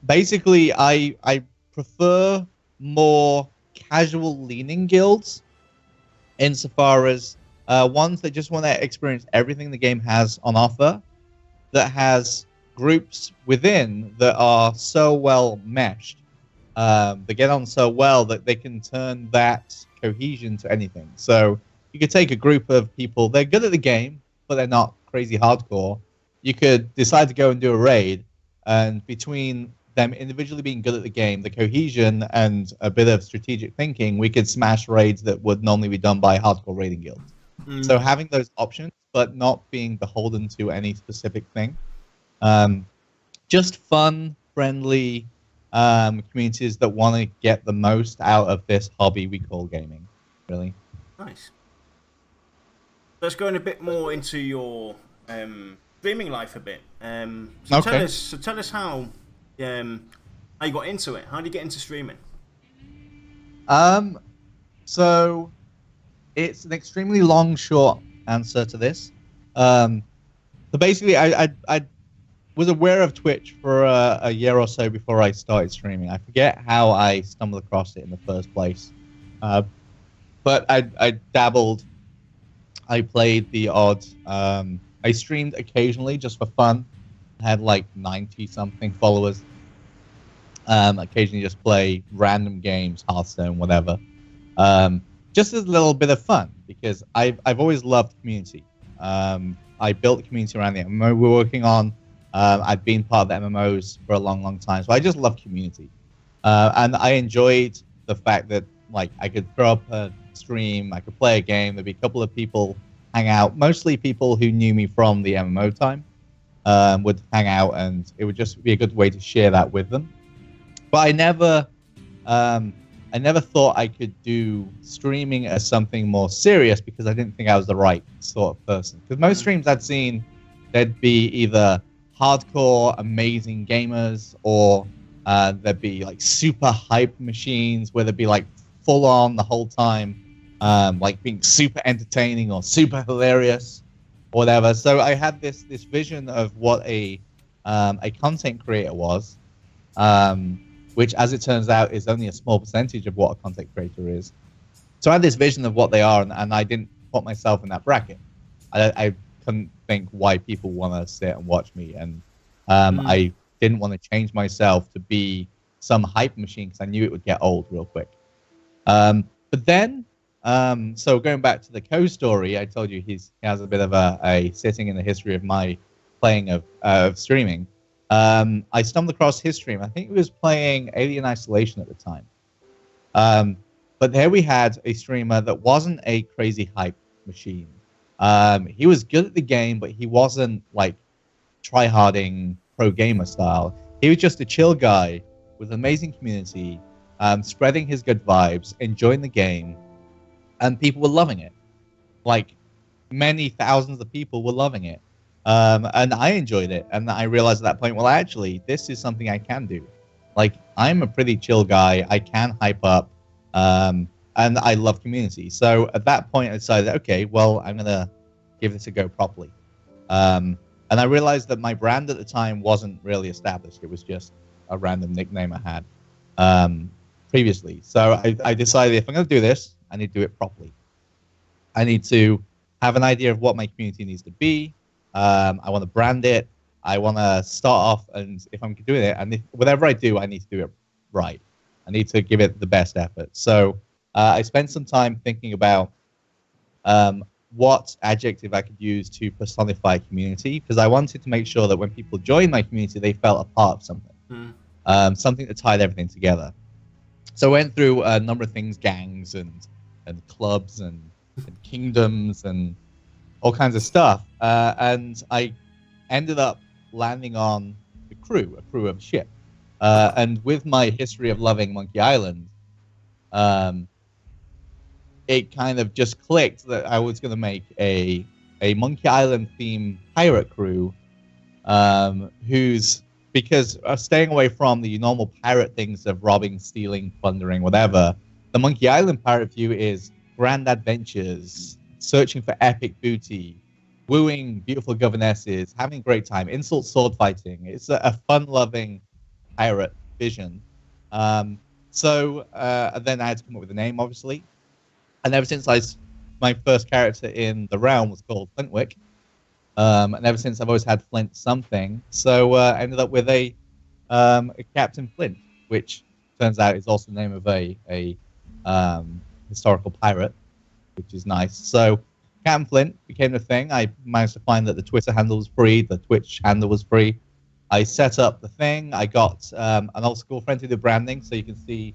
basically, I prefer more casual leaning guilds, insofar as ones that just want to experience everything the game has on offer, that has groups within that are so well meshed, they get on so well that they can turn that cohesion to anything. So you could take a group of people, they're good at the game, but they're not crazy hardcore. You could decide to go and do a raid, and between them individually being good at the game, the cohesion, and a bit of strategic thinking, we could smash raids that would normally be done by hardcore raiding guilds. So having those options, but not being beholden to any specific thing. Just fun, friendly communities that want to get the most out of this hobby we call gaming, really. Nice. Let's go in a bit more into your streaming life a bit. So Okay. tell us how you got into it. How did you get into streaming? So it's an extremely long, short answer to this. So basically, I was aware of Twitch for a year or so before I started streaming. I forget how I stumbled across it in the first place. But I dabbled. I played the odd. I streamed occasionally just for fun. I had like 90-something followers. Occasionally just play random games, Hearthstone, whatever. Just as a little bit of fun, because I've always loved community. I built the community around the MMO we're working on. I've been part of the MMOs for a long, long time, so I just love community. And I enjoyed the fact that like I could throw up a stream, I could play a game, there'd be a couple of people hang out, mostly people who knew me from the MMO time, would hang out, and it would just be a good way to share that with them. But I never thought I could do streaming as something more serious, because I didn't think I was the right sort of person. Because most streams I'd seen, there'd be either hardcore, amazing gamers, or there'd be like super hype machines where there'd be like full on the whole time, like being super entertaining or super hilarious or whatever. So I had this vision of what a content creator was, which, as it turns out, is only a small percentage of what a content creator is. So I had this vision of what they are, and I didn't put myself in that bracket. I couldn't think why people want to sit and watch me, and I didn't want to change myself to be some hype machine, because I knew it would get old real quick. But then, so going back to the co-story, I told you he has a bit of a sitting in the history of my playing of streaming. I stumbled across his stream. I think he was playing Alien Isolation at the time. But there we had a streamer that wasn't a crazy hype machine. He was good at the game, but he wasn't like try-harding pro gamer style. He was just a chill guy with an amazing community, spreading his good vibes, enjoying the game, and people were loving it. Like, many thousands of people were loving it. And I enjoyed it, and I realized at that point, well, actually, this is something I can do. Like, I'm a pretty chill guy. I can hype up, and I love community. So at that point, I decided, okay, well, I'm going to give this a go properly. And I realized that my brand at the time wasn't really established. It was just a random nickname I had previously. So I decided, if I'm going to do this, I need to do it properly. I need to have an idea of what my community needs to be. I want to brand it. I want to start off, and if I'm doing it, and whatever I do, I need to do it right. I need to give it the best effort. So I spent some time thinking about what adjective I could use to personify community, because I wanted to make sure that when people joined my community, they felt a part of something, something that tied everything together. So I went through a number of things, gangs and clubs and kingdoms and all kinds of stuff, and I ended up landing on a crew of a ship. And with my history of loving Monkey Island, it kind of just clicked that I was going to make a Monkey Island themed pirate crew, because staying away from the normal pirate things of robbing, stealing, plundering, whatever, the Monkey Island pirate view is grand adventures, searching for epic booty, wooing beautiful governesses, having a great time, insult sword fighting. It's a fun-loving pirate vision. So then I had to come up with a name, obviously. And ever since I my first character in the realm was called Flintwick, and ever since I've always had Flint something. So I ended up with a Captain Flint, which turns out is also the name of a historical pirate, which is nice. So Captain Flint became the thing. I managed to find that the Twitter handle was free, the Twitch handle was free. I set up the thing. I got an old school friend to do branding, so you can see.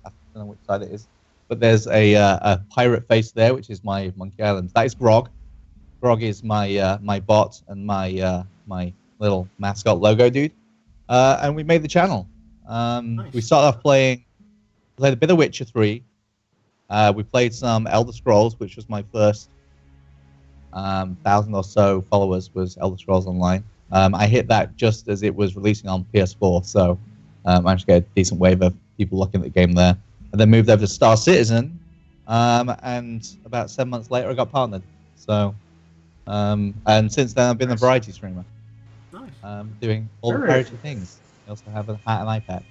I don't know which side it is, but there's a pirate face there, which is my Monkey Island. That is Grog. Grog is my bot and my little mascot logo dude. And we made the channel. Nice. We started off played a bit of Witcher 3. We played some Elder Scrolls, which was my first 1,000 or so followers was Elder Scrolls Online. I hit that just as it was releasing on PS4, so I managed to get a decent wave of people looking at the game there. And then moved over to Star Citizen, and about 7 months later I got partnered. So, and since then I've been a variety streamer. Nice. Doing all the variety things. I also have a hat and iPad.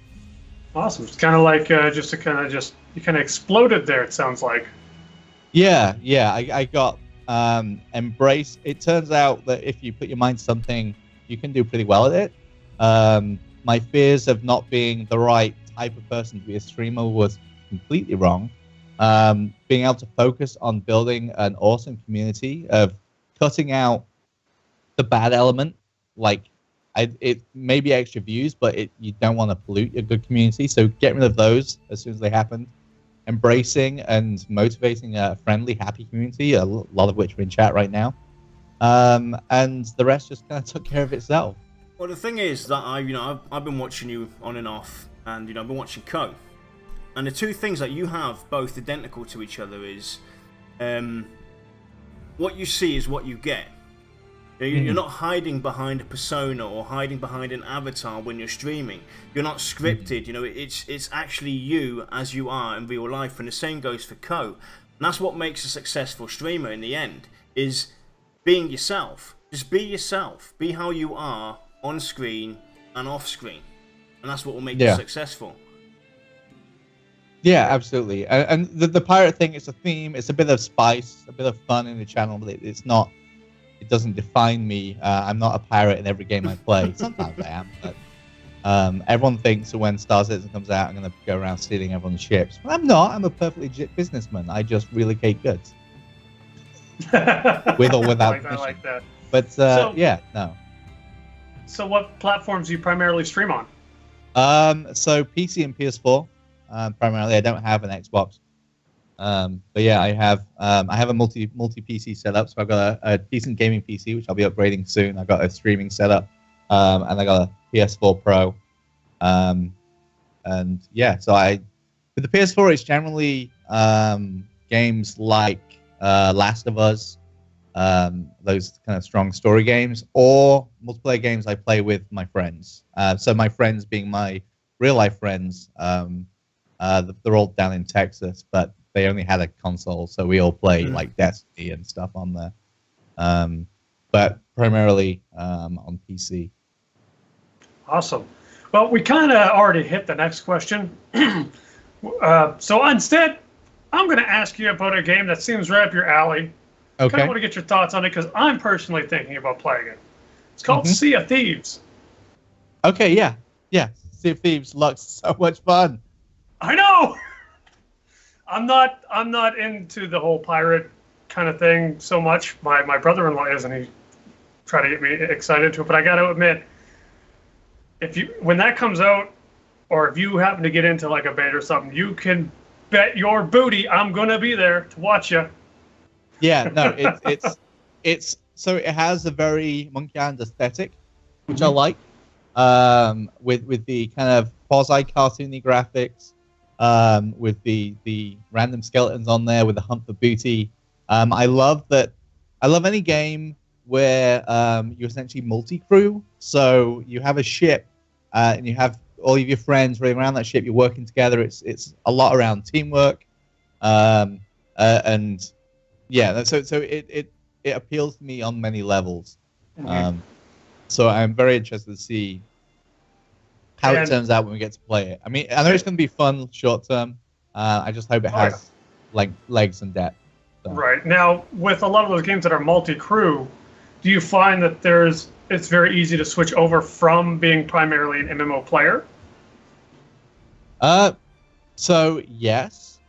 Awesome. It's kind of like you kind of exploded there. It sounds like. Yeah. I got embraced. It turns out that if you put your mind to something, you can do pretty well at it. My fears of not being the right type of person to be a streamer was completely wrong. Being able to focus on building an awesome community, of cutting out the bad element, like it may be extra views, but you don't want to pollute your good community. So getting rid of those as soon as they happen, embracing and motivating a friendly, happy community, a lot of which are in chat right now, and the rest just kind of took care of itself. Well, the thing is that I've been watching you on and off, and I've been watching Co. And the two things that you have both identical to each other is, what you see is what you get. You're not hiding behind a persona or hiding behind an avatar when you're streaming. You're not scripted. It's actually you as you are in real life, and the same goes for Co. And that's what makes a successful streamer in the end, is being yourself. Just be yourself. Be how you are on screen and off screen, and that's what will make you successful. Yeah, absolutely. And the pirate thing, it's a theme. It's a bit of spice, a bit of fun in the channel, but it's not. It doesn't define me. I'm not a pirate in every game I play. Sometimes I am, but everyone thinks that when Star Citizen comes out, I'm going to go around stealing everyone's ships. But I'm not. I'm a perfectly legit businessman. I just relocate goods. With or without I like that. But yeah, no. So what platforms do you primarily stream on? So PC and PS4 primarily. I don't have an Xbox. But yeah, I have a multi PC setup. So I've got a decent gaming PC, which I'll be upgrading soon. I got a streaming setup, and I got a PS4 Pro. And yeah, so with the PS4, it's generally games like Last of Us, those kind of strong story games, or multiplayer games I play with my friends. So my friends being my real life friends, they're all down in Texas, but they only had a console, so we all play like Destiny and stuff on there. But primarily on PC. Awesome. Well, we kind of already hit the next question. So instead, I'm going to ask you about a game that seems right up your alley. Okay. Kind of want to get your thoughts on it because I'm personally thinking about playing it. It's called Sea of Thieves. Okay, yeah. Sea of Thieves looks so much fun. I know. I'm not into the whole pirate kind of thing so much. My brother-in-law is, and he tried to get me excited to it. But I got to admit, when that comes out, or if you happen to get into like a beta or something, you can bet your booty I'm gonna be there to watch you. Yeah, no, it's so it has a very Monkey Island aesthetic, which I like, with the kind of quasi cartoony graphics. With the random skeletons on there, with the hunt for booty. I love any game where you're essentially multi-crew. So you have a ship, and you have all of your friends running around that ship. You're working together. It's a lot around teamwork, and yeah. So it appeals to me on many levels. So I'm very interested to see how it turns out when we get to play it. I mean, I know it's going to be fun short term. I just hope it has like legs and depth. So. Right. Now, with a lot of those games that are multi-crew, do you find that it's very easy to switch over from being primarily an MMO player? So yes,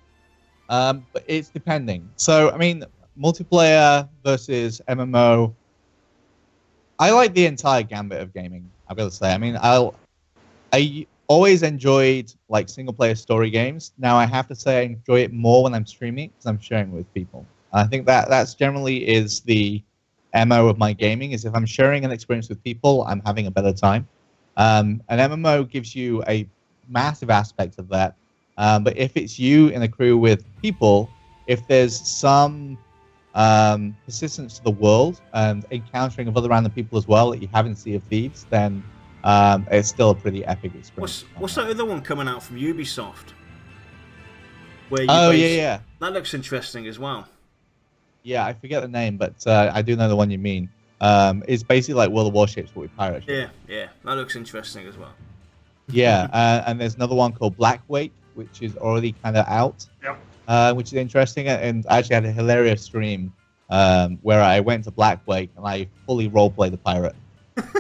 but it's depending. So I mean, multiplayer versus MMO. I like the entire gambit of gaming. I've got to say. I mean, I always enjoyed like single player story games. Now I have to say I enjoy it more when I'm streaming because I'm sharing it with people. I think that's generally is the MO of my gaming. Is if I'm sharing an experience with people, I'm having a better time. An MMO gives you a massive aspect of that. But if it's you in a crew with people, if there's some persistence to the world and encountering of other random people as well that you haven't Sea of Thieves, then it's still a pretty epic experience. What's that other one coming out from Ubisoft? Where yeah. That looks interesting as well. Yeah, I forget the name, but I do know the one you mean. It's basically like World of Warships, but with pirate ships. Yeah, that looks interesting as well. Yeah, and there's another one called Blackwake, which is already kind of out, which is interesting. And I actually had a hilarious stream where I went to Blackwake and I fully roleplayed the pirate.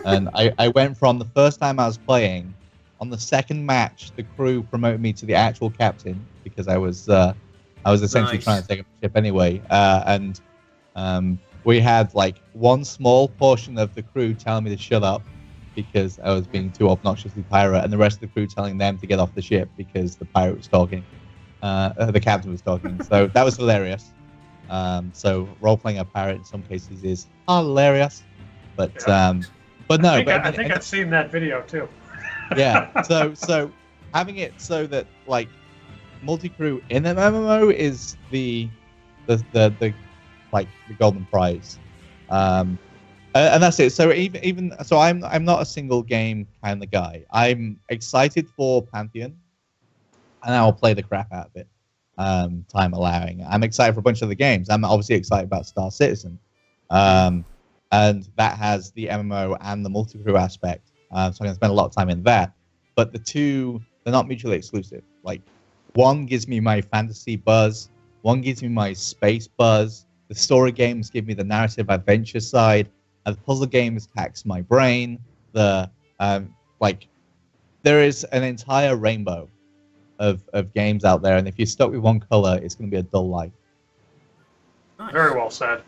And I went from the first time I was playing, on the second match, the crew promoted me to the actual captain because I was essentially trying to take a ship anyway. And we had like one small portion of the crew telling me to shut up because I was being too obnoxiously pirate, and the rest of the crew telling them to get off the ship because the pirate was talking. The captain was talking. So that was hilarious. So role-playing a pirate in some cases is hilarious. But no. I think I've seen that video too. Yeah. So having it so that like multi-crew in an MMO is the like the golden prize. And that's it. So even so, I'm not a single game kind of guy. I'm excited for Pantheon, and I will play the crap out of it, time allowing. I'm excited for a bunch of the games. I'm obviously excited about Star Citizen, and that has the MMO and the multi-crew aspect. So I'm going to spend a lot of time in that. But the two, they're not mutually exclusive. Like, one gives me my fantasy buzz, one gives me my space buzz. The story games give me the narrative adventure side. And the puzzle games tax my brain. There is an entire rainbow of games out there, and if you're stuck with one color, it's going to be a dull life. Nice. Very well said.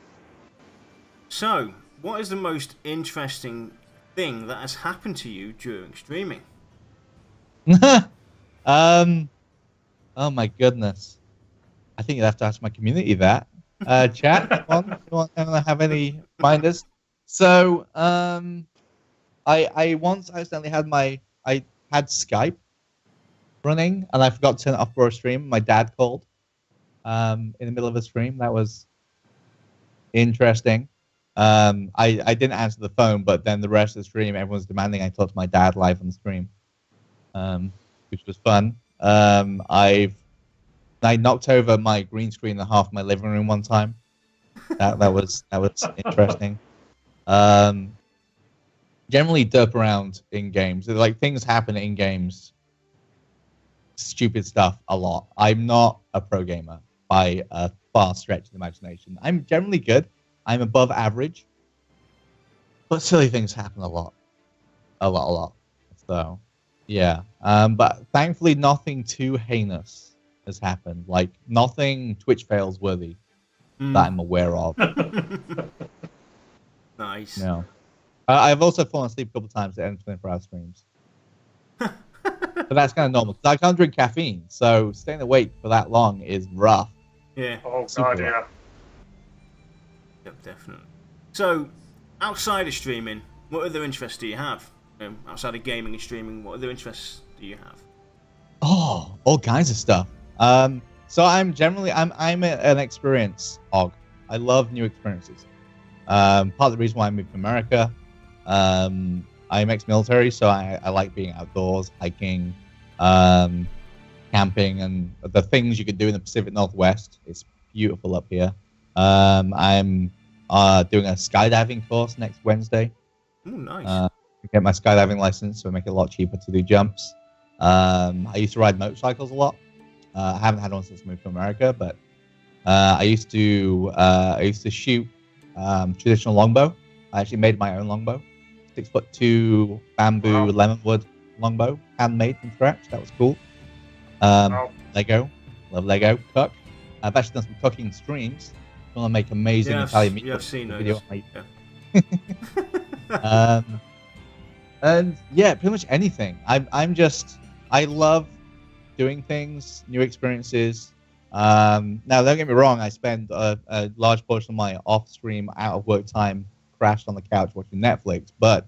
So, what is the most interesting thing that has happened to you during streaming? Oh my goodness! I think you'd have to ask my community that. Chat, come on, do you have any reminders? So, I once accidentally I had Skype running, and I forgot to turn it off for a stream. My dad called in the middle of a stream. That was interesting. I didn't answer the phone, but then the rest of the stream, everyone's demanding I talk to my dad live on the stream, which was fun. I knocked over my green screen in half my living room one time. That was interesting. Generally derp around in games. Like, things happen in games, stupid stuff a lot. I'm not a pro gamer by a far stretch of the imagination. I'm generally good. I'm above average, but silly things happen a lot. So yeah, but thankfully nothing too heinous has happened. Like, nothing Twitch fails worthy that I'm aware of. Nice. No. I've also fallen asleep a couple of times at end 24-hour streams. But that's kind of normal, because I can't drink caffeine, so staying awake for that long is rough. Yeah. Oh, Super God, yeah. Yep, definitely. So, outside of streaming, what other interests do you have? Outside of gaming and streaming, what other interests do you have? Oh, all kinds of stuff. So I'm an experience hog. I love new experiences. Part of the reason why I moved to America, I'm ex-military, so I like being outdoors, hiking, camping, and the things you could do in the Pacific Northwest. It's beautiful up here. I'm doing a skydiving course next Wednesday. Oh, nice. Get my skydiving license, so make it a lot cheaper to do jumps. I used to ride motorcycles a lot. I haven't had one since I moved to America, but I used to shoot traditional longbow. I actually made my own longbow, 6'2" bamboo lemonwood longbow, handmade from scratch. That was cool. Lego, love Lego. Cook. I've actually done some cooking streams. I want to make amazing Italian meat. Yeah, I've seen video those. Yeah. And yeah, pretty much anything. I love doing things, new experiences. Now, don't get me wrong. I spend a large portion of my off-stream, out-of-work time crashed on the couch watching Netflix. But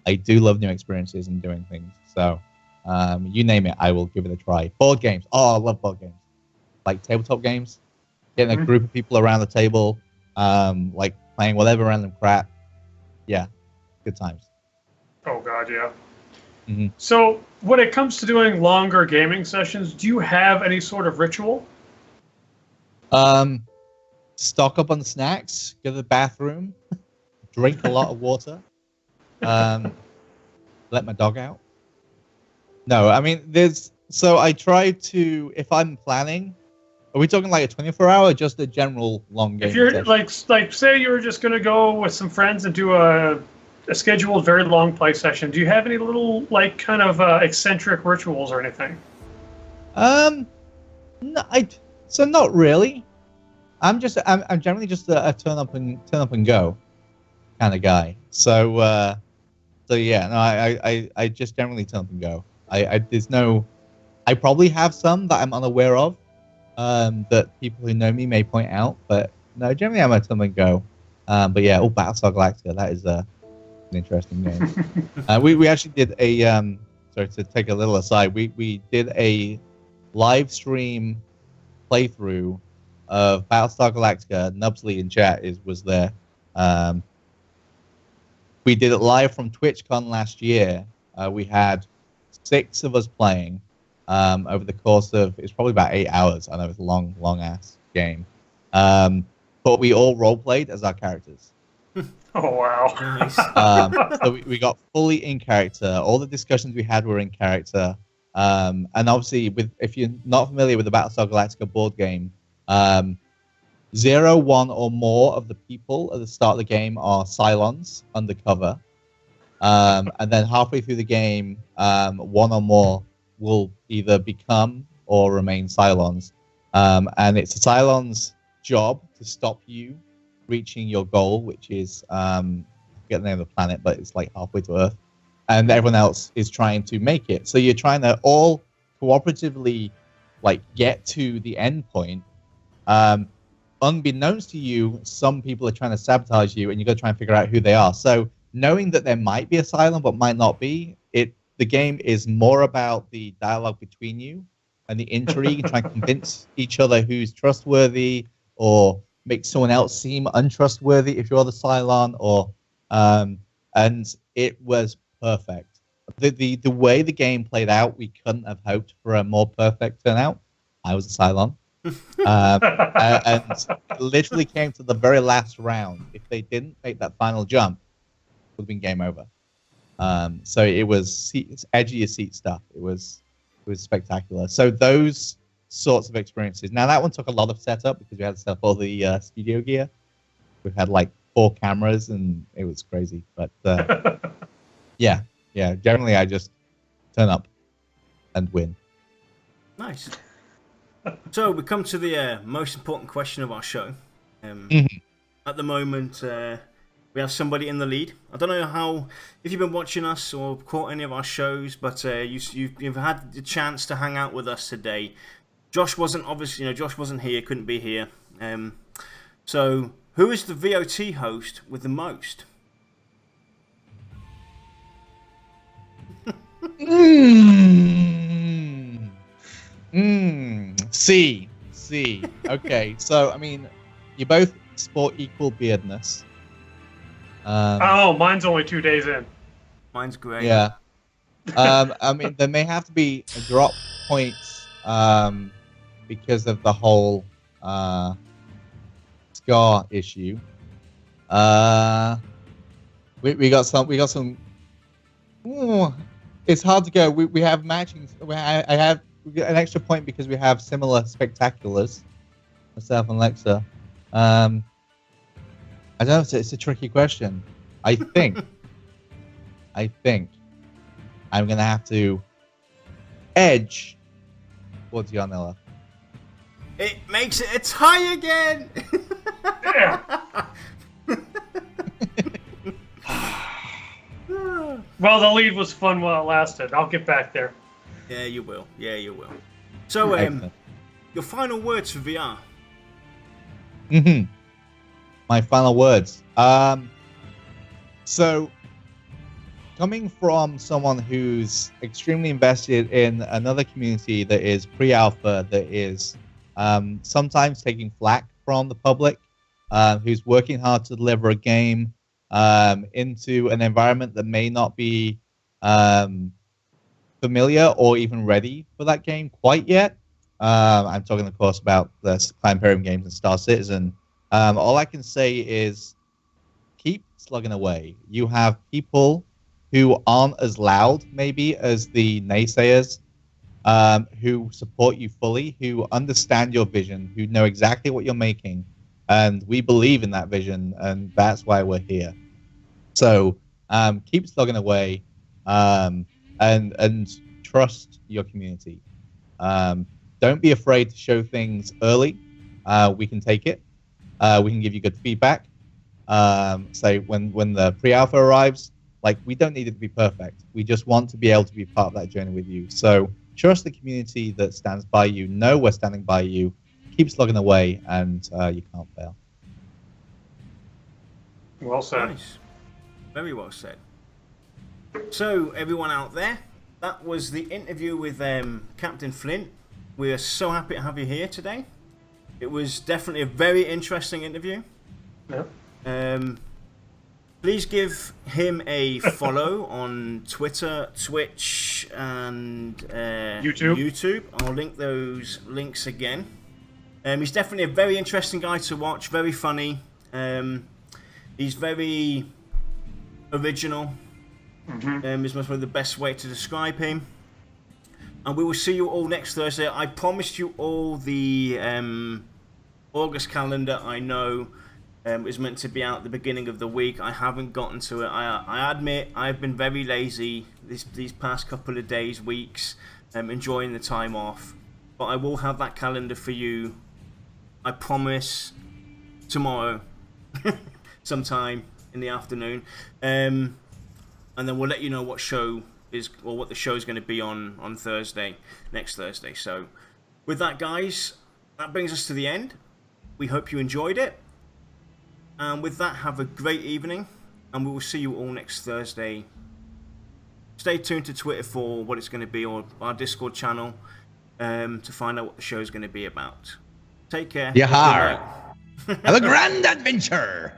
I do love new experiences and doing things. So, you name it, I will give it a try. Board games. Oh, I love board games. Like tabletop games. Getting a group of people around the table, like playing whatever random crap. Yeah, good times. Oh God, yeah. Mm-hmm. So when it comes to doing longer gaming sessions, do you have any sort of ritual? Stock up on snacks, go to the bathroom, drink a lot of water, let my dog out. No, I mean, I try to, if I'm planning, are we talking like a 24-hour or just a general long game? If you're session? like say you were just going to go with some friends and do a scheduled very long play session, do you have any little like kind of eccentric rituals or anything? No, not really. I'm generally just a turn up and go kind of guy. So yeah, no, I just generally turn up and go. I probably have some that I'm unaware of, that people who know me may point out, but no, generally I'm a turn up and go. But yeah, Battlestar Galactica, that is an interesting game. We actually did a sorry to take a little aside. We did a live stream playthrough of Battlestar Galactica. Nubsley in chat was there. We did it live from TwitchCon last year. We had 6 of us playing over the course of, it's probably about 8 hours. I know it's a long ass game. But we all role played as our characters. Oh wow! Nice. So we got fully in character. All the discussions we had were in character. And obviously, if you're not familiar with the Battlestar Galactica board game, 0, 1, or more of the people at the start of the game are Cylons undercover. And then halfway through the game, 1 or more will either become or remain Cylons. And it's a Cylon's job to stop you reaching your goal, which is, I forget the name of the planet, but it's like halfway to Earth. And everyone else is trying to make it. So you're trying to all cooperatively like get to the end point. Unbeknownst to you, some people are trying to sabotage you, and you got to try and figure out who they are. So knowing that there might be a Cylon but might not be, the game is more about the dialogue between you and the intrigue and trying to convince each other who's trustworthy or make someone else seem untrustworthy if you're the Cylon, or and it was perfect. The way the game played out, we couldn't have hoped for a more perfect turnout. I was a Cylon. And literally came to the very last round. If they didn't make that final jump, it would have been game over. So it was edge of your seat stuff. It was spectacular. So those sorts of experiences. Now that one took a lot of setup because we had to set up all the studio gear. We had like 4 cameras and it was crazy. But yeah. Generally, I just turn up and win. Nice. So we come to the most important question of our show. At the moment, we have somebody in the lead. I don't know if you've been watching us or caught any of our shows, but you've had the chance to hang out with us today. Josh wasn't here, couldn't be here. So who is the VOT host with the most? C. Okay, so I mean, you both sport equal beardness. Mine's only 2 days in. Mine's great. Yeah. I mean, there may have to be a drop point because of the whole scar issue. We got some. Ooh, it's hard to go. We have matching. We have an extra point because we have similar spectaculars. Myself and Lexa. I don't know. It's a tricky question. I think I'm gonna have to edge towards Yarnila. It makes it a tie again. Yeah. Well, the lead was fun while it lasted. I'll get back there. Yeah, you will. Yeah, you will. So, your final words for VR. My final words. So, coming from someone who's extremely invested in another community that is pre-alpha, that is sometimes taking flack from the public, who's working hard to deliver a game into an environment that may not be familiar or even ready for that game quite yet. I'm talking, of course, about the Pantheon games and Star Citizen. All I can say is keep slugging away. You have people who aren't as loud, maybe, as the naysayers, who support you fully, who understand your vision, who know exactly what you're making, and we believe in that vision, and that's why we're here. So keep slugging away, and trust your community. Don't be afraid to show things early. We can take it. We can give you good feedback. Say when the pre-alpha arrives, like, we don't need it to be perfect. We just want to be able to be part of that journey with you. So trust the community that stands by you. Know we're standing by you. Keep slugging away, and you can't fail. Well said. Nice. Very well said. So, everyone out there, that was the interview with Captain Flint. We are so happy to have you here today. It was definitely a very interesting interview. Yeah. Please give him a follow on Twitter, Twitch, and YouTube. I'll link those links again. He's definitely a very interesting guy to watch, very funny. He's very original. Is probably the best way to describe him. And we will see you all next Thursday. I promised you all the August calendar. I know it was meant to be out at the beginning of the week. I haven't gotten to it. I admit I've been very lazy these past couple of days, weeks, enjoying the time off. But I will have that calendar for you, I promise, tomorrow, sometime in the afternoon. And then we'll let you know what show is, or what the show is going to be on Thursday, next Thursday. So with that, guys, that brings us to the end. We hope you enjoyed it. And with that, have a great evening, and we will see you all next Thursday. Stay tuned to Twitter for what it's going to be, or our Discord channel, to find out what the show is going to be about. Take care. Yahar! Have a grand adventure!